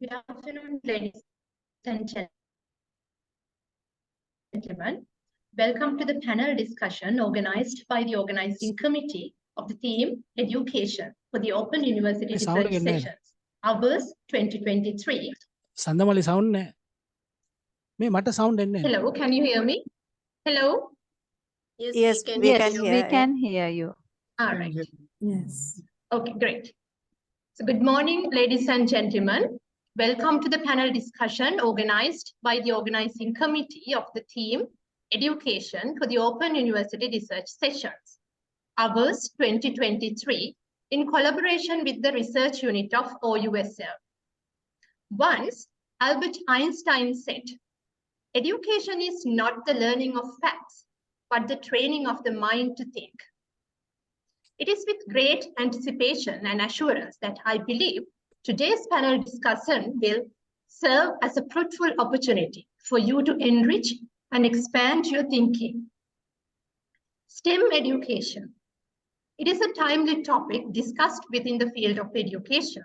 Good afternoon, ladies and gentlemen. Welcome to the panel discussion organized by the organizing committee of the theme Education for the Open University Research Sessions, August 2023. Sandamali sound ne. Me mata sound enne. Hello, can you hear me? Hello? Yes, we can hear you. All right. Yes. Okay, great. So good morning, ladies and gentlemen. Welcome to the panel discussion organized by the organizing committee of the theme Education for the Open University Research Sessions, August 2023, in collaboration with the research unit of OUSL. Once, Albert Einstein said, "Education is not the learning of facts, but the training of the mind to think." It is with great anticipation and assurance that I believe today's panel discussion will serve as a fruitful opportunity for you to enrich and expand your thinking. STEM education. It is a timely topic discussed within the field of education,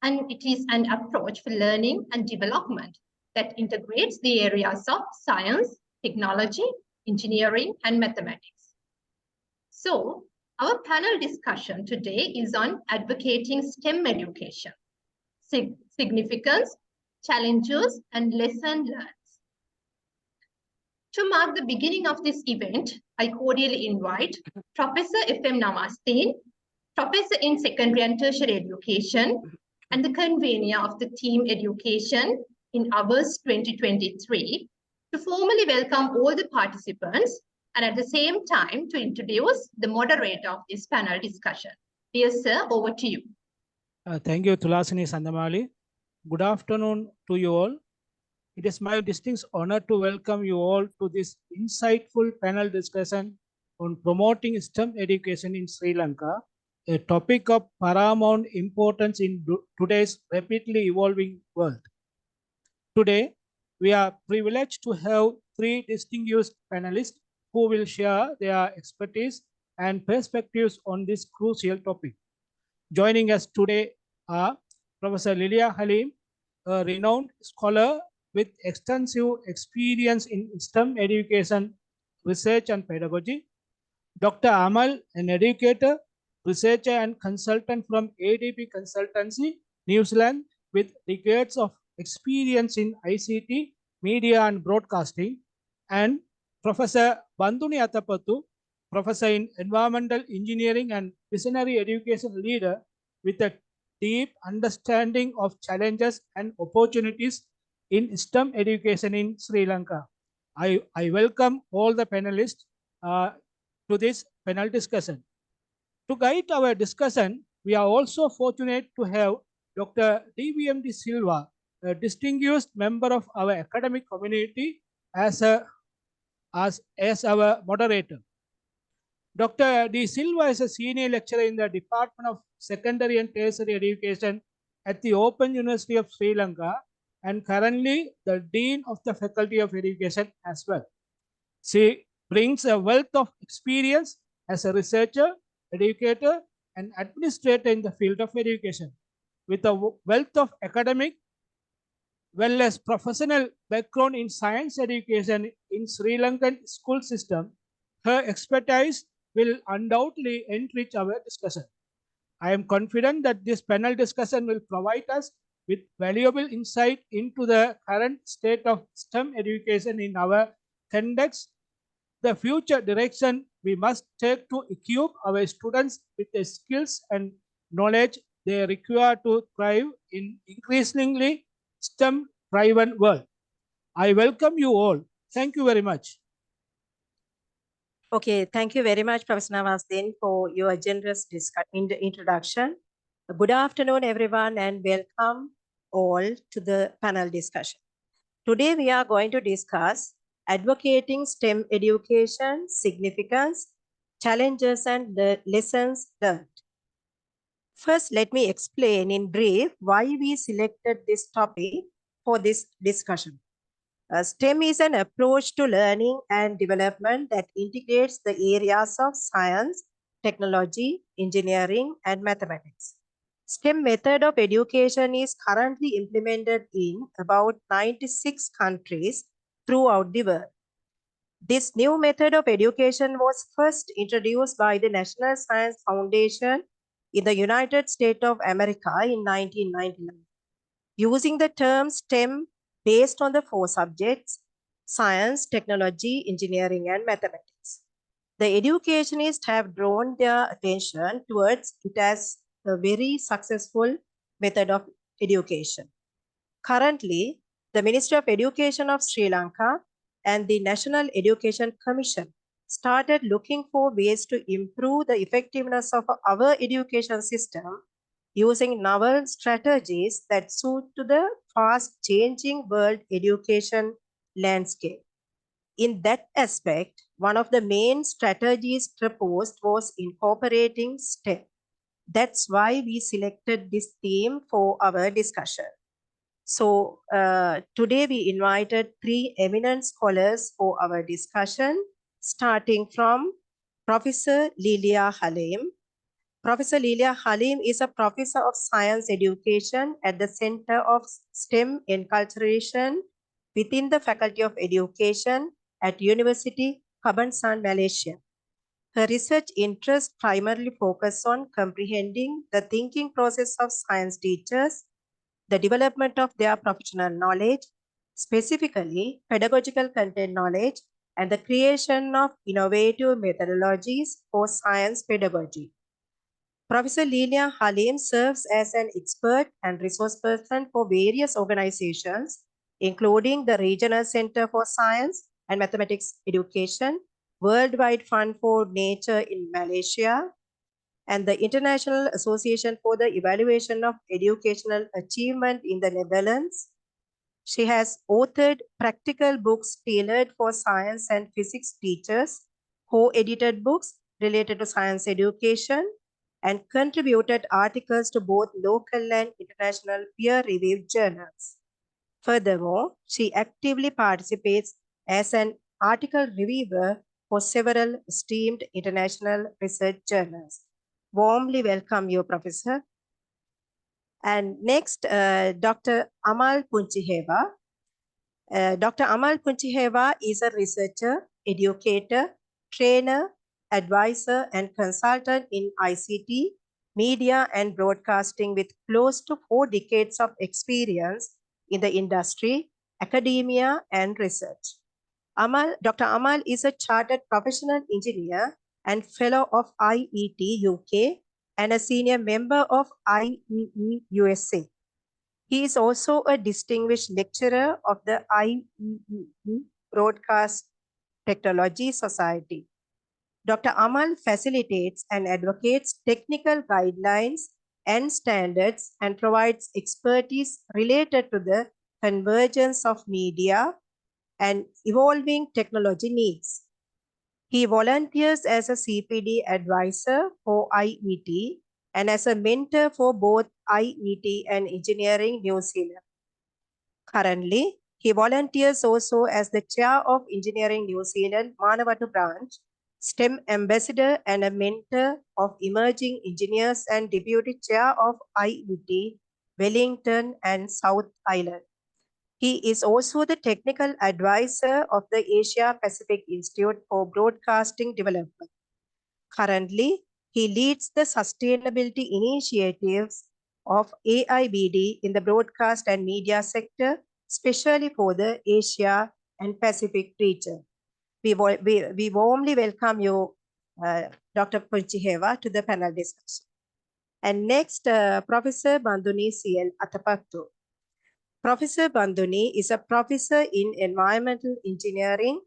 and it is an approach for learning and development that integrates the areas of science, technology, engineering, and mathematics. So, our panel discussion today is on advocating STEM education, significance, challenges, and lesson learned. To mark the beginning of this event, I cordially invite Professor F.M. Namasthene, Professor in Secondary and Tertiary Education, and the convener of the theme Education in August 2023, to formally welcome all the participants and at the same time to introduce the moderator of this panel discussion. Dear sir, over to you. Thank you, Tulasini Sandamali. Good afternoon to you all. It is my distinct honor to welcome you all to this insightful panel discussion on promoting STEM education in Sri Lanka, a topic of paramount importance in today's rapidly evolving world. Today, we are privileged to have three distinguished panelists who will share their expertise and perspectives on this crucial topic. Joining us today are Professor Lilia Halim, a renowned scholar with extensive experience in STEM education, research and pedagogy. Dr. Amal, an educator, researcher and consultant from ADP Consultancy, New Zealand, with decades of experience in ICT, media and broadcasting. And Professor Banduni Atapattu, Professor in Environmental Engineering and Visionary Education leader with a deep understanding of challenges and opportunities in STEM education in Sri Lanka. I welcome all the panelists to this panel discussion. To guide our discussion, we are also fortunate to have Dr. D.V.M. De Silva, a distinguished member of our academic community, as our moderator. Dr. De Silva is a senior lecturer in the Department of Secondary and Tertiary Education at the Open University of Sri Lanka and currently the Dean of the Faculty of Education as well. She brings a wealth of experience as a researcher, educator, and administrator in the field of education. With a wealth of academic, well as professional background in science education in Sri Lankan school system, her expertise will undoubtedly enrich our discussion. I am confident that this panel discussion will provide us with valuable insight into the current state of STEM education in our context, the future direction we must take to equip our students with the skills and knowledge they require to thrive in increasingly STEM-driven world. I welcome you all. Thank you very much. Okay, thank you very much, Professor Namasthene, for your generous introduction. Good afternoon, everyone, and welcome all to the panel discussion. Today, we are going to discuss advocating STEM education, significance, challenges, and the lessons learned. First, let me explain in brief why we selected this topic for this discussion. STEM is an approach to learning and development that integrates the areas of science, technology, engineering, and mathematics. STEM method of education is currently implemented in about 96 countries throughout the world. This new method of education was first introduced by the National Science Foundation in the United States of America in 1999, using the term STEM based on the 4 subjects: science, technology, engineering, and mathematics. The educationists have drawn their attention towards it as a very successful method of education. Currently, the Ministry of Education of Sri Lanka and the National Education Commission started looking for ways to improve the effectiveness of our education system using novel strategies that suit to the fast changing world education landscape. In that aspect, one of the main strategies proposed was incorporating STEM. That's why we selected this theme for our discussion. So today we invited 3 eminent scholars for our discussion, starting from Professor Lilia Halim. Professor Lilia Halim is a professor of science education at the Center of STEM Enculturation within the Faculty of Education at University Kebangsaan Malaysia. Her research interests primarily focus on comprehending the thinking process of science teachers, the development of their professional knowledge, specifically pedagogical content knowledge, and the creation of innovative methodologies for science pedagogy. Professor Lilia Halim serves as an expert and resource person for various organizations, including the Regional Center for Science and Mathematics Education, Worldwide Fund for Nature in Malaysia, and the International Association for the Evaluation of Educational Achievement in the Netherlands. She has authored practical books tailored for science and physics teachers, co-edited books related to science education, and contributed articles to both local and international peer-reviewed journals. Furthermore, she actively participates as an article reviewer for several esteemed international research journals. Warmly welcome you, Professor. And next, Dr. Amal Punchiheva. Dr. Amal Punchiheva is a researcher, educator, trainer, advisor, and consultant in ICT, media, and broadcasting with close to 4 decades of experience in the industry, academia, and research. Dr. Amal is a chartered professional engineer and fellow of IET UK and a senior member of IEE USA. He is also a distinguished lecturer of the IEEE Broadcast Technology Society. Dr. Amal facilitates and advocates technical guidelines and standards and provides expertise related to the convergence of media and evolving technology needs. He volunteers as a CPD advisor for IET and as a mentor for both IET and Engineering New Zealand. Currently, he volunteers also as the chair of Engineering New Zealand Manawatu branch, STEM ambassador and a mentor of emerging engineers and deputy chair of IET, Wellington and South Island. He is also the technical advisor of the Asia Pacific Institute for Broadcasting Development. Currently, he leads the sustainability initiatives of AIBD in the broadcast and media sector, especially for the Asia and Pacific region. We warmly welcome you, Dr. Punchiheva, to the panel discussion. And next, Professor Banduni CL Atapattu. Professor Banduni is a professor in environmental engineering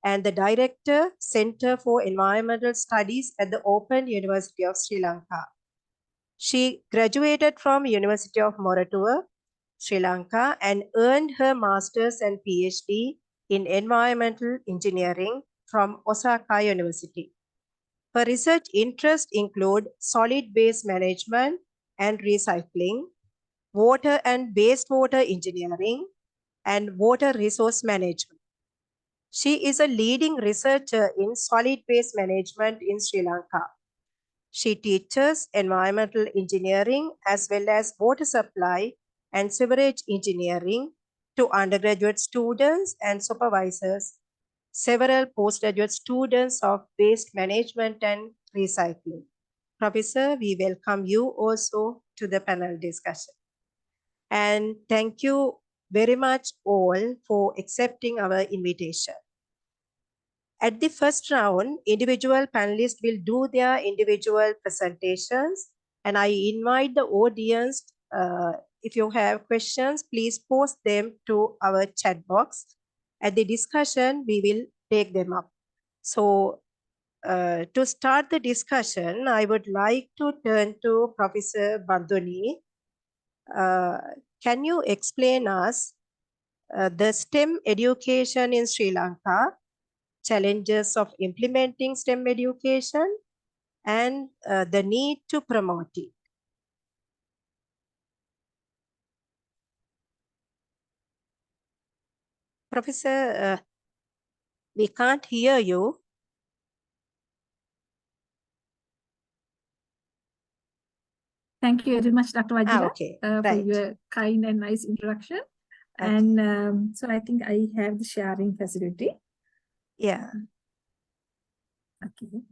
and the Director, Center for Environmental Studies at the Open University of Sri Lanka. She graduated from University of Moratuwa, Sri Lanka, and earned her master's and PhD in environmental engineering from Osaka University. Her research interests include solid waste management and recycling, water and wastewater engineering, and water resource management. She is a leading researcher in solid waste management in Sri Lanka. She teaches environmental engineering as well as water supply and sewerage engineering to undergraduate students and supervisors, several postgraduate students of waste management and recycling. Professor, we welcome you also to the panel discussion. And thank you very much all for accepting our invitation. At the first round, individual panelists will do their individual presentations, and I invite the audience, if you have questions, please post them to our chat box. At the discussion, we will take them up. So to start the discussion, I would like to turn to Professor Bandhuni. Can you explain us the STEM education in Sri Lanka, challenges of implementing STEM education, and the need to promote it? Professor, we can't hear you. Thank you very much, Dr. Wajira, Okay, for right. your kind and nice introduction. Okay. And so I think I have the sharing facility. Yeah. Okay.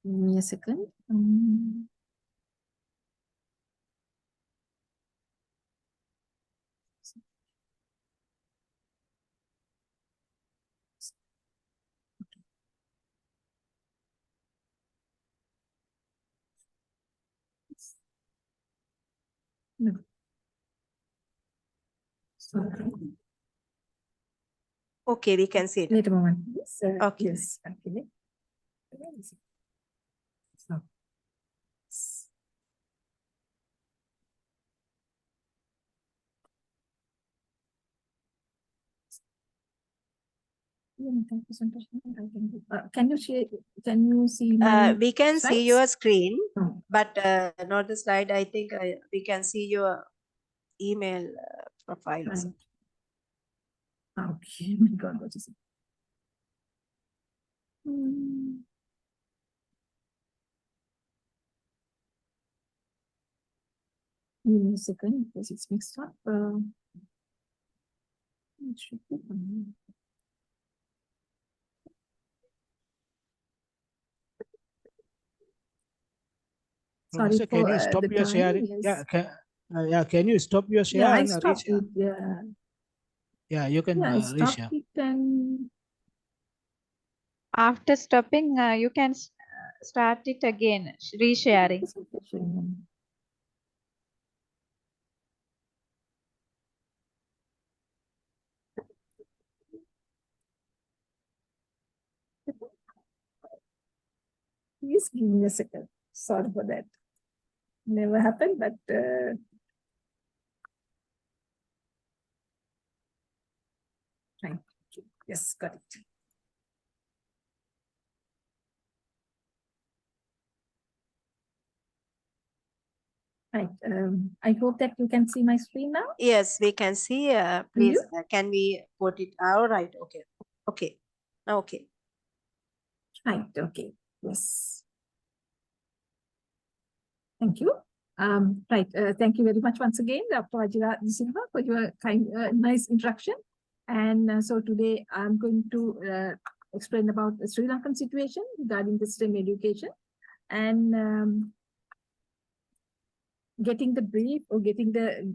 Give me a second. No. Sorry. Okay, we can see it. Wait a moment, please. Okay. Yes, okay. So. Can you share? Can you see my We can see slides? your screen, No. but not the slide. I think we can see your email profile. Right. Okay, my God, what is it? Give me a second because it's mixed up. It should be fine. Sorry Professor, can for you stop the your time. sharing? Yes. Can you stop your share Yeah, I and stopped reshare? it. Yeah, Yeah, you can yeah, I stopped reshare. it and After stopping, you can start it again, resharing. Please give me a second. Sorry for that. Never happened, but thank you. Yes, got it. Right. I hope that you can see my screen now. Yes, we can see. Please, you? can we put it? All right. Okay. Okay. Okay. Right. Okay. Yes. Thank you. Right. Thank you very much once again, Dr. Wajira De Silva, for your kind, nice introduction. And so today I'm going to explain about the Sri Lankan situation regarding the STEM education and getting the brief or getting the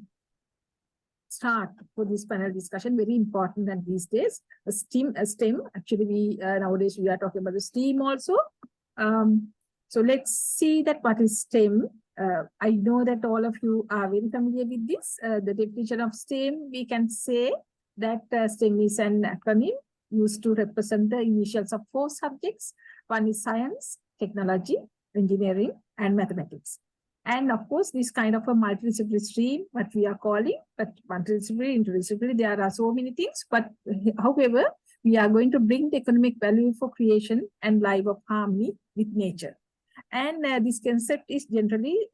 start for this panel discussion, very important. And these days, STEM, actually we nowadays we are talking about the STEAM also. So let's see that what is STEM. I know that all of you are very familiar with this. The definition of STEM, we can say that STEM is an acronym used to represent the initials of 4 subjects. One is science, technology, engineering, and mathematics. And of course, this kind of a multidisciplinary stream, what we are calling, but multidisciplinary, interdisciplinary, there are so many things. But however, we are going to bring the economic value for creation and life of harmony with nature. And this concept is generally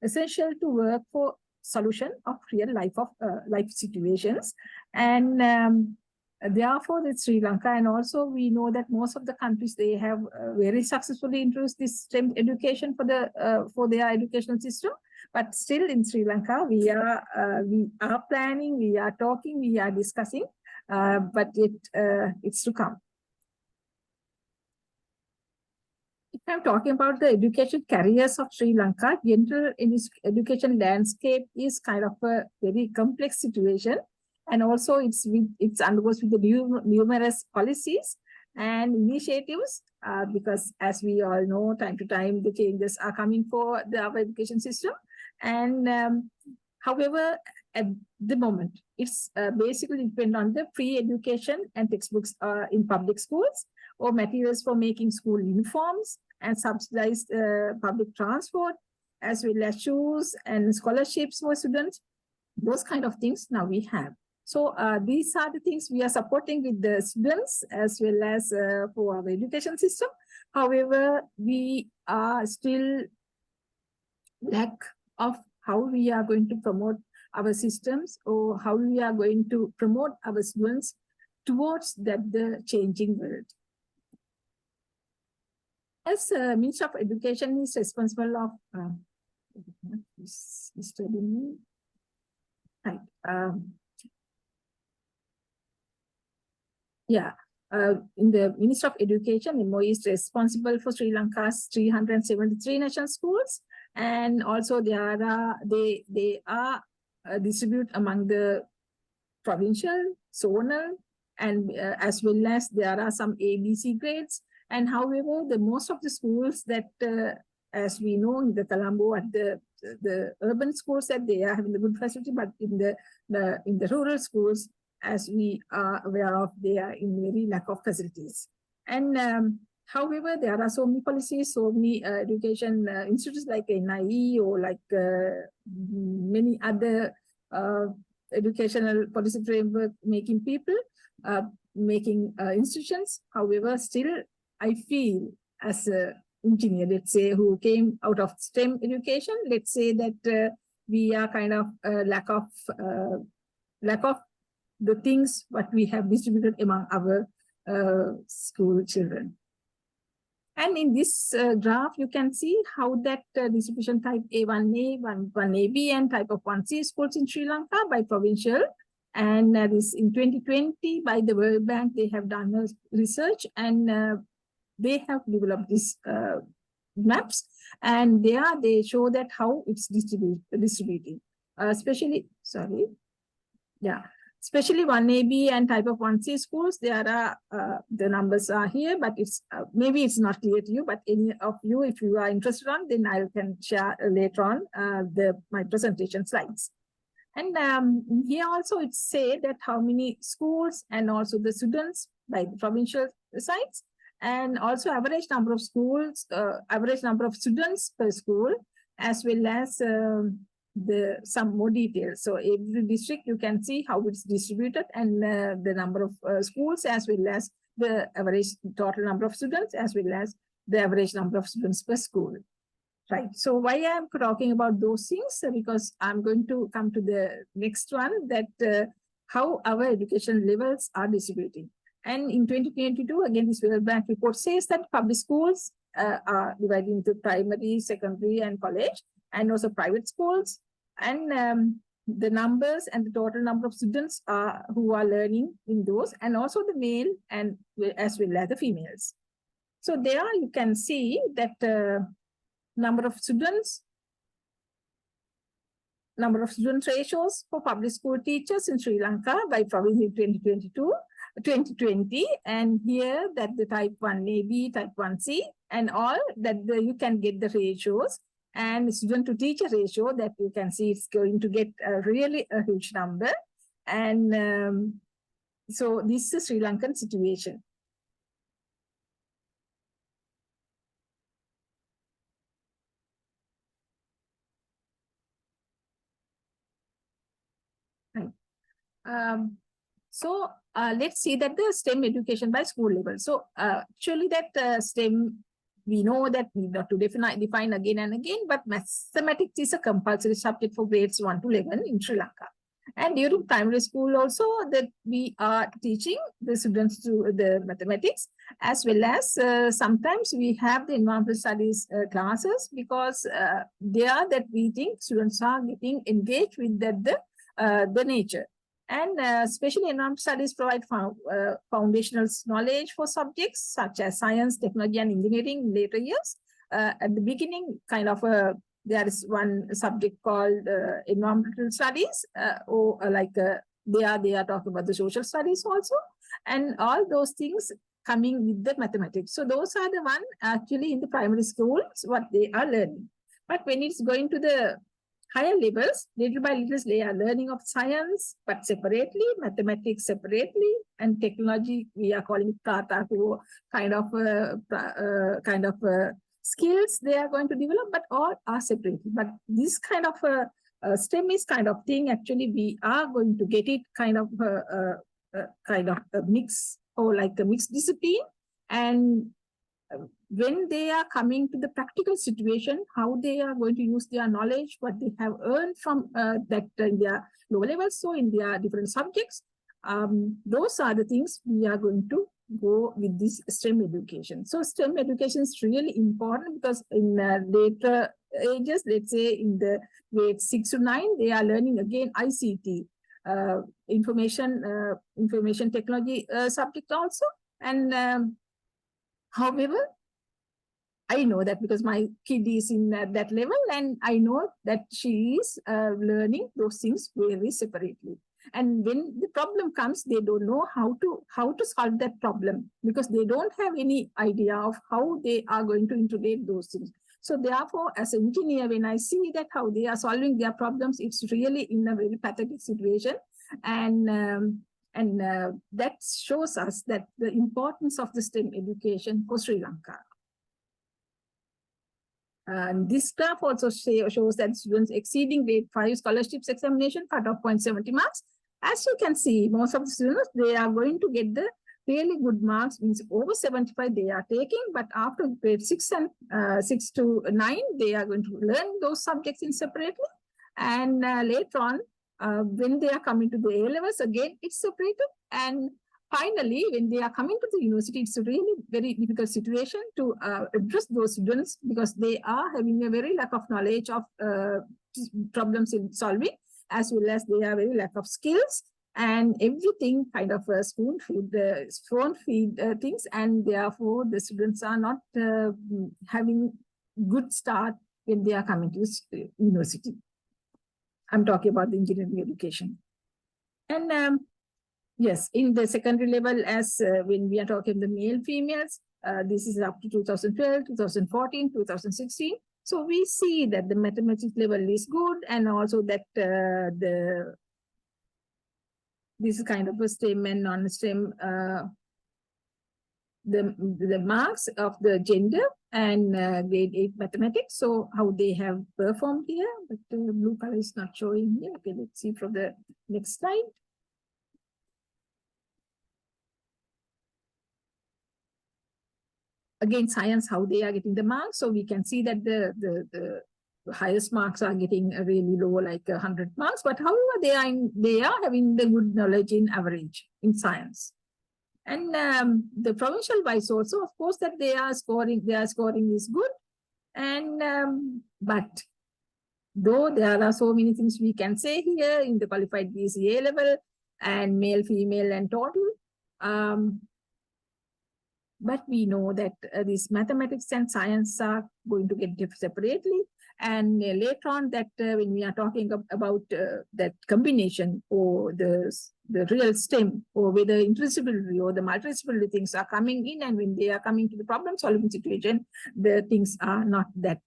essential to work for solution of real life situations. And therefore, the Sri Lanka, and also we know that most of the countries, they have very successfully introduced this STEM education for their educational system. But still in Sri Lanka, we are planning, we are talking, we are discussing, but it's to come. If I'm talking about the education careers of Sri Lanka, general education landscape is kind of a very complex situation. And also it's undergoes with the numerous policies and initiatives, because as we all know, time to time, the changes are coming for our education system. And however, at the moment, it's basically depend on the free education and textbooks in public schools, or materials for making school uniforms, and subsidized public transport, as well as shoes and scholarships for students. Those kind of things now we have. So these are the things we are supporting with the students as well as for our education system. However, we are still lack of how we are going to promote our systems, or how we are going to promote our students towards the changing world. As Minister of Education is responsible of in the Minister of Education, MOE is responsible for Sri Lanka's 373 national schools, and also they are distributed among the provincial, zonal, and as well as there are some ABC grades. And however, the most of the schools that, as we know, in the Colombo, at the urban schools, that they are having a good facility, but in the rural schools, as we are aware of, they are in very lack of facilities. And however, there are so many policies, so many education institutes like NIE, or like many other educational policy framework making people, making institutions. However, still, I feel as an engineer, let's say, who came out of STEM education, let's say that we are kind of lack of the things what we have distributed among our school children. And in this graph, you can see how that distribution type A1A, 1AB, and type of 1C schools in Sri Lanka by provincial. And this in 2020 by the World Bank, they have done research, and they have developed these maps, and they show that how it's distributing, especially 1AB and type of 1C schools. There are the numbers are here, but it's maybe it's not clear to you. But any of you, if you are interested on, then I can share later on my presentation slides. And here also it's said that how many schools and also the students by the provincial sites, and also average number of schools, average number of students per school, as well as some more details. So every district, you can see how it's distributed, and the number of schools, as well as the average total number of students, as well as the average number of students per school. Right. So why I'm talking about those things? Because I'm going to come to the next one, that how our education levels are distributing. And in 2022, again, this World Bank report says that public schools are divided into primary, secondary, and college, and also private schools. And the numbers and the total number of students who are learning in those, and also the male and as well as the females. So there you can see that number of student ratios for public school teachers in Sri Lanka by province in 2020, and here that the type 1AB, type 1C, and all that you can get the ratios, and student to teacher ratio that you can see it's going to get really a huge number. And so this is the Sri Lankan situation. Let's see that the STEM education by school level. So actually that STEM we know that we need to define again and again, but mathematics is a compulsory subject for grades 1 to 11 in Sri Lanka. And during primary school also, that we are teaching the students to the mathematics, as well as sometimes we have the environmental studies classes, because there that we think students are getting engaged with the nature. And especially environmental studies provide foundational knowledge for subjects such as science, technology, and engineering in later years. At the beginning, kind of there is one subject called environmental studies, they are talking about the social studies also, and all those things coming with the mathematics. So those are the one actually in the primary schools what they are learning. But when it's going to the higher levels, little by little they are learning of science, but separately, mathematics separately, and technology we are calling it kind of skills they are going to develop, but all are separate. But this kind of STEM is kind of thing, actually we are going to get it kind of a mix, or like a mixed discipline. And when they are coming to the practical situation, how they are going to use their knowledge, what they have earned from that in their lower levels, so in their different subjects, those are the things we are going to go with this STEM education. So STEM education is really important, because in later ages, let's say in the grade 6 to 9, they are learning again ICT, information technology subject also. And however, I know that because my kid is in that level, and I know that she is learning those things very separately. And when the problem comes, they don't know how to solve that problem, because they don't have any idea of how they are going to integrate those things. So therefore, as an engineer, when I see that how they are solving their problems, it's really in a very pathetic situation. And that shows us that the importance of the STEM education for Sri Lanka. And this graph also shows that students exceeding grade 5 scholarships examination cutoff point 70 marks. As you can see, most of the students, they are going to get the really good marks, means over 75 they are taking, but after grade 6 and 6 to 9, they are going to learn those subjects in separately. And later on, when they are coming to the A levels, again, it's separated. And finally, when they are coming to the university, it's a really very difficult situation to address those students, because they are having a very lack of knowledge of problems in solving, as well as they are very lack of skills, and everything kind of spoon feed things, and therefore the students are not having good start when they are coming to the university. I'm talking about the engineering education. And yes, in the secondary level, as when we are talking the male females, this is up to 2012, 2014, 2016. So we see that the mathematics level is good, and also that this is kind of a STEM and non-STEM, the marks of the gender and grade 8 mathematics. So how they have performed here, but the blue color is not showing here. Okay, let's see from the next slide. Again, science, how they are getting the marks. So we can see that the highest marks are getting really low, like 100 marks. But however, they are having the good knowledge in average in science. And the provincial wise also, of course, that their scoring is good. And but though there are so many things we can say here in the qualified BCA level and male, female, and total. But we know that these mathematics and science are going to get separately. And later on, that when we are talking about that combination, or the real STEM, or whether interdisciplinary or the multidisciplinary things are coming in, and when they are coming to the problem solving situation, the things are not that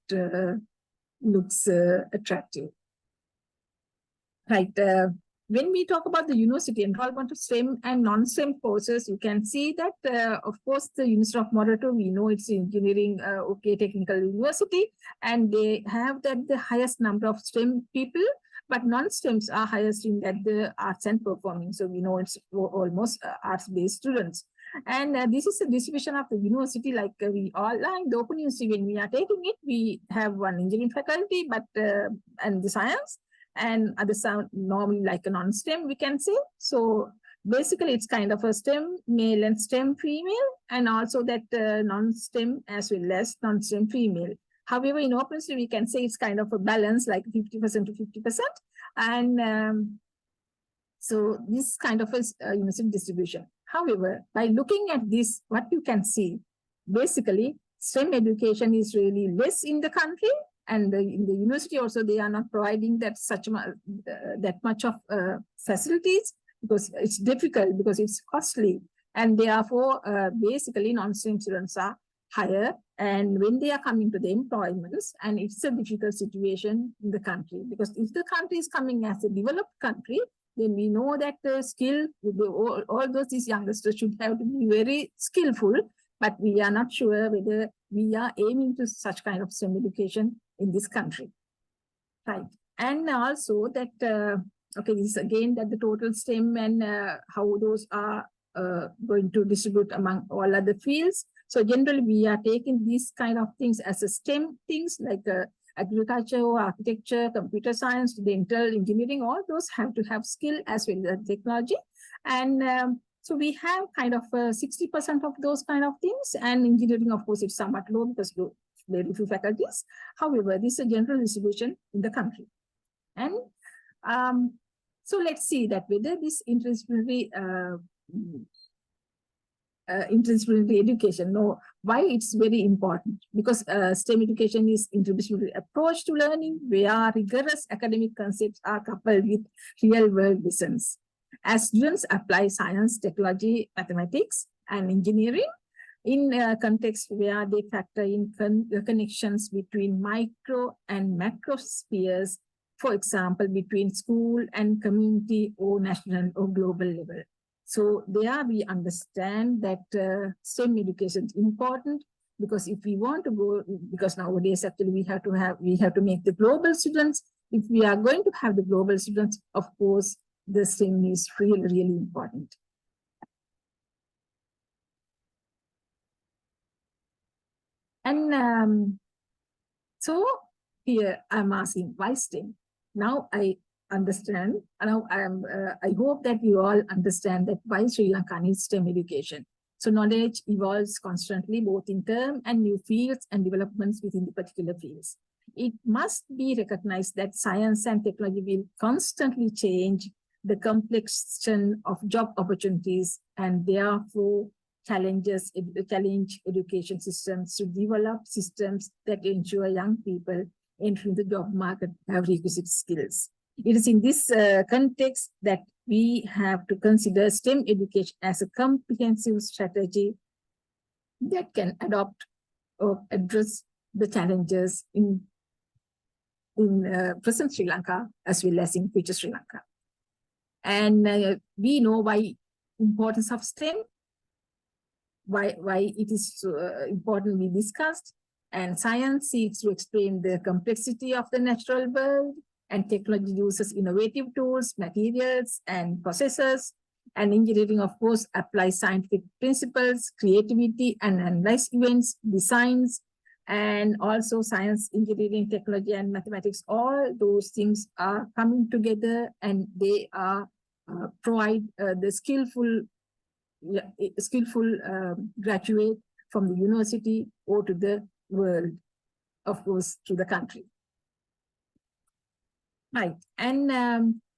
looks attractive. Right. When we talk about the university enrollment of STEM and non-STEM courses, you can see that, of course, the University of Morato, we know it's engineering, technical university, and they have that the highest number of STEM people, but non-STEMs are highest in that the arts and performing. So we know it's almost arts-based students. And this is a distribution of the university, like we all like the Open University. When we are taking it, we have one engineering faculty, but and the science, and other sound normally like a non-STEM, we can say. So basically, it's kind of a STEM male and STEM female, and also that non-STEM as well as non-STEM female. However, in Open University, we can say it's kind of a balance, like 50% to 50%, and so this kind of a university distribution. However, by looking at this, what you can see, basically, STEM education is really less in the country, and in the university also, they are not providing that much of facilities, because it's difficult, because it's costly, and therefore, basically, non-STEM students are higher, and when they are coming to the employments, and it's a difficult situation in the country, because if the country is coming as a developed country, then we know that the skill, all these youngsters should have to be very skillful, but we are not sure whether we are aiming to such kind of STEM education in this country. Right. And also that, okay, this is again that the total STEM and how those are going to distribute among all other fields. So generally, we are taking these kind of things as a STEM things, like agriculture, architecture, computer science, dental, engineering, all those have to have skill as well as technology. And so we have kind of 60% of those kind of things, and engineering, of course, it's somewhat low because very few faculties. However, this is a general distribution in the country. And so let's see that whether this interdisciplinary education, no, why it's very important, because STEM education is interdisciplinary approach to learning, where rigorous academic concepts are coupled with real world lessons. As students apply science, technology, mathematics, and engineering in a context where they factor in connections between micro and macro spheres, for example, between school and community or national or global level. So there we understand that STEM education is important, because if we want to go, because nowadays actually we have to make the global students. If we are going to have the global students, of course, the STEM is really, really important. And so here I'm asking, why STEM? Now I understand, and I hope that you all understand that why Sri Lanka needs STEM education. So knowledge evolves constantly, both in term and new fields and developments within the particular fields. It must be recognized that science and technology will constantly change the complexion of job opportunities, and therefore challenge education systems to develop systems that ensure young people entering the job market have requisite skills. It is in this context that we have to consider STEM education as a comprehensive strategy that can adopt or address the challenges in present Sri Lanka as well as in future Sri Lanka. And we know why importance of STEM, why it is so important we discussed, and science seeks to explain the complexity of the natural world, and technology uses innovative tools, materials, and processes, and engineering, of course, applies scientific principles, creativity, and analyze events, designs, and also science, engineering, technology, and mathematics. All those things are coming together, and they are provide the skillful graduate from the university or to the world, of course, to the country. Right, and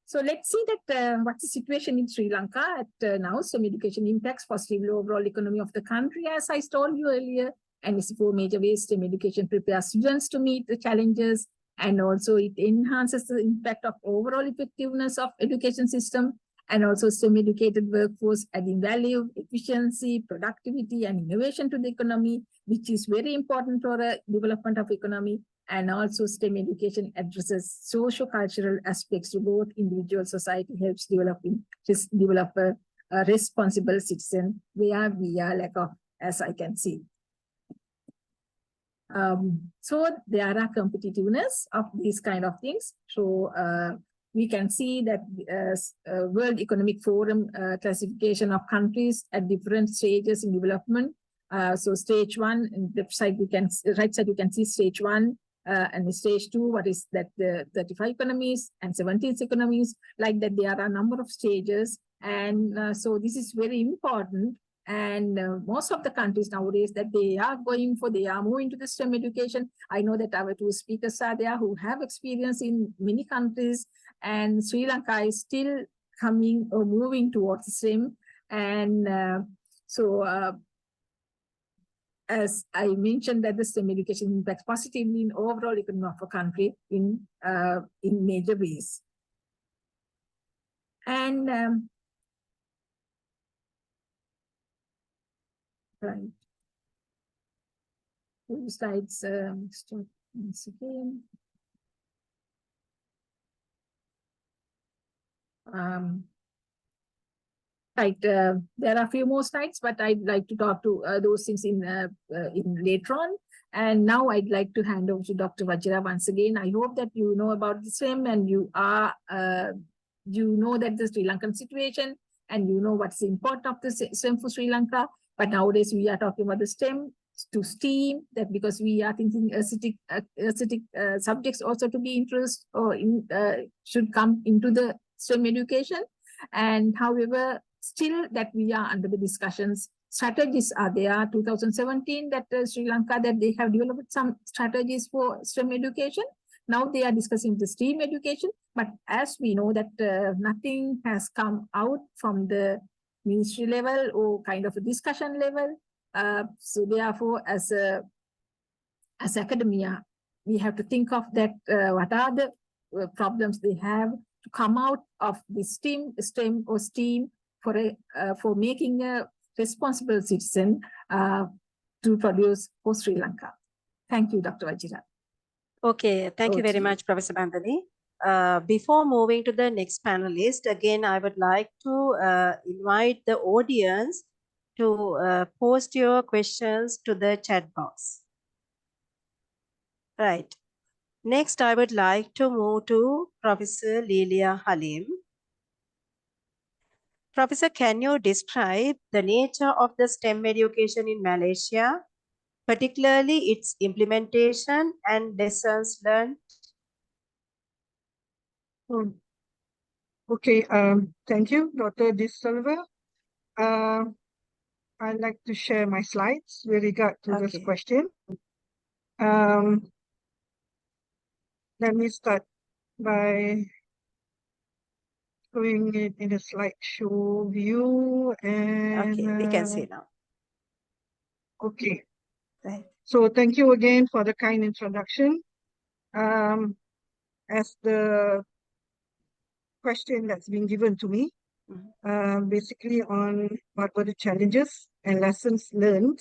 so let's see that what's the situation in Sri Lanka at now. STEM education impacts positively overall economy of the country, as I told you earlier, and it's 4 major ways STEM education prepares students to meet the challenges, and also it enhances the impact of overall effectiveness of education system, and also STEM educated workforce adding value, efficiency, productivity, and innovation to the economy, which is very important for the development of economy. And also STEM education addresses socio-cultural aspects to both individual society, helps develop a responsible citizen, where we are lack of, as I can see. So there are competitiveness of these kind of things. So we can see that World Economic Forum classification of countries at different stages in development. So stage 1, in the side we can right side you can see stage 1 and stage 2. What is that? The 35 economies and 17 economies. Like that, there are a number of stages, and so this is very important. And most of the countries nowadays that they are moving to the STEM education. I know that our 2 speakers are there who have experience in many countries, and Sri Lanka is still coming or moving towards STEM. And as I mentioned, that the STEM education impacts positively in overall economy of a country in major ways. And right. 2 slides. Once again. Right, there are a few more slides, but I'd like to talk to those things in later on. And now I'd like to hand over to Dr. Wajira once again. I hope that you know about the STEM and you are, you know that the Sri Lankan situation and you know what's the importance of the STEM for Sri Lanka. But nowadays we are talking about the STEM to STEAM, that because we are thinking aesthetic subjects also to be introduced or should come into the STEM education. And however, still that we are under the discussions. Strategies are there. 2017 that Sri Lanka that they have developed some strategies for STEM education. Now they are discussing the STEAM education, but as we know that nothing has come out from the ministry level or kind of a discussion level. So therefore, as academia, we have to think of that. What are the problems they have to come out of the STEM or STEAM for making a responsible citizen to produce for Sri Lanka. Thank you, Dr. Wajira. Okay, thank you very much, Professor Bandhani. Before moving to the next panelist, again, I would like to invite the audience to post your questions to the chat box. Right. Next, I would like to move to Professor Lelia Halim. Professor, can you describe the nature of the STEM education in Malaysia, particularly its implementation and lessons learned? Okay, thank you, Dr. De Silva. I'd like to share my slides with regard to this question. Let me start by showing it in a slideshow view, and Okay, we can see now. Okay. Right. So thank you again for the kind introduction. As the question that's been given to me, basically on what were the challenges and lessons learned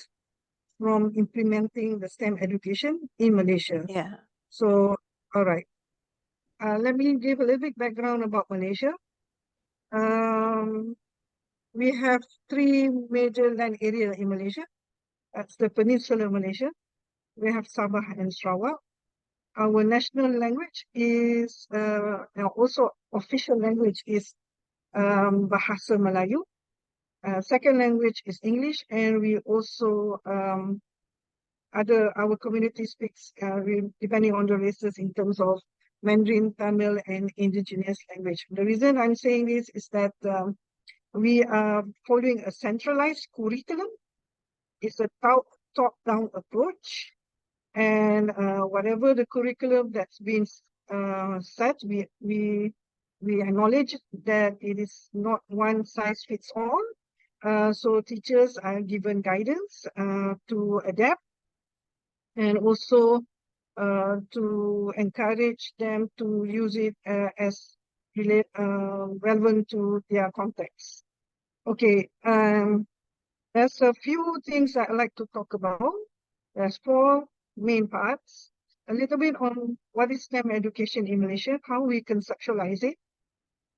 from implementing the STEM education in Malaysia. Yeah. So, all right. Let me give a little bit background about Malaysia. We have 3 major land areas in Malaysia. That's the Peninsular Malaysia. We have Sabah and Sarawak. Our national language is, also official language is Bahasa Melayu. Second language is English, and we also, our community speaks, depending on the races, in terms of Mandarin, Tamil, and indigenous language. The reason I'm saying this is that we are following a centralized curriculum. It's a top-down approach, and whatever the curriculum that's been set, we acknowledge that it is not one size fits all. So teachers are given guidance to adapt, and also to encourage them to use it as relevant to their context. Okay, there's a few things I'd like to talk about. There's 4 main parts. A little bit on what is STEM education in Malaysia, how we conceptualize it.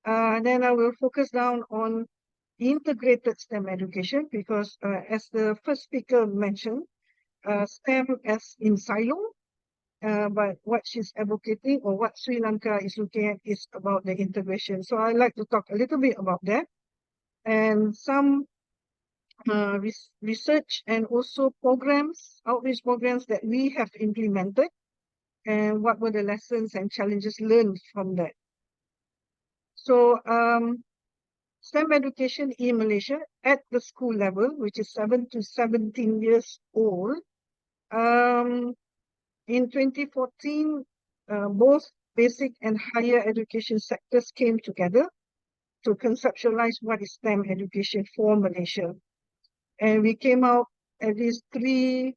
Then I will focus down on integrated STEM education, because as the first speaker mentioned, STEM as in silo, but what she's advocating or what Sri Lanka is looking at is about the integration. So I'd like to talk a little bit about that and some research and also programs, outreach programs that we have implemented, and what were the lessons and challenges learned from that. So STEM education in Malaysia at the school level, which is 7 to 17 years old. In 2014, both basic and higher education sectors came together to conceptualize what is STEM education for Malaysia. And we came out at least three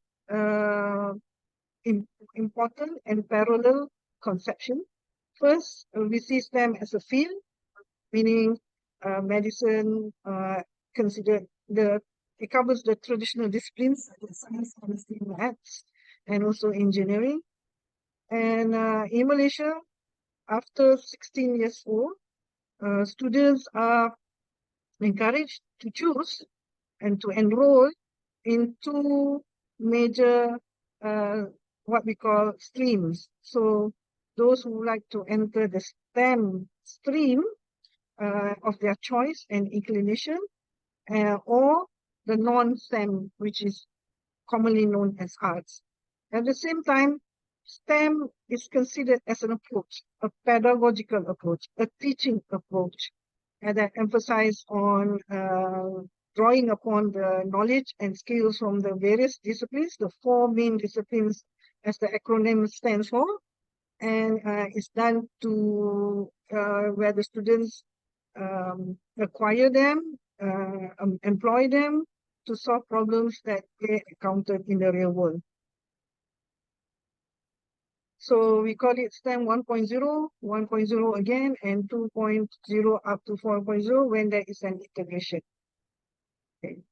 important and parallel conceptions. First, we see STEM as a field, meaning medicine, it covers the traditional disciplines such as science, chemistry, maths, and also engineering. And in Malaysia, after 16 years old, students are encouraged to choose and to enroll in two major what we call streams. So those who like to enter the STEM stream of their choice and inclination, or the non-STEM, which is commonly known as arts. At the same time, STEM is considered as an approach, a pedagogical approach, a teaching approach, and that emphasize on drawing upon the knowledge and skills from the various disciplines, the four main disciplines as the acronym stands for, and it's done to where the students acquire them, employ them to solve problems that they encountered in the real world. So we call it STEM 1.0, 1.0 again, and 2.0 up to 4.0 when there is an integration. Okay.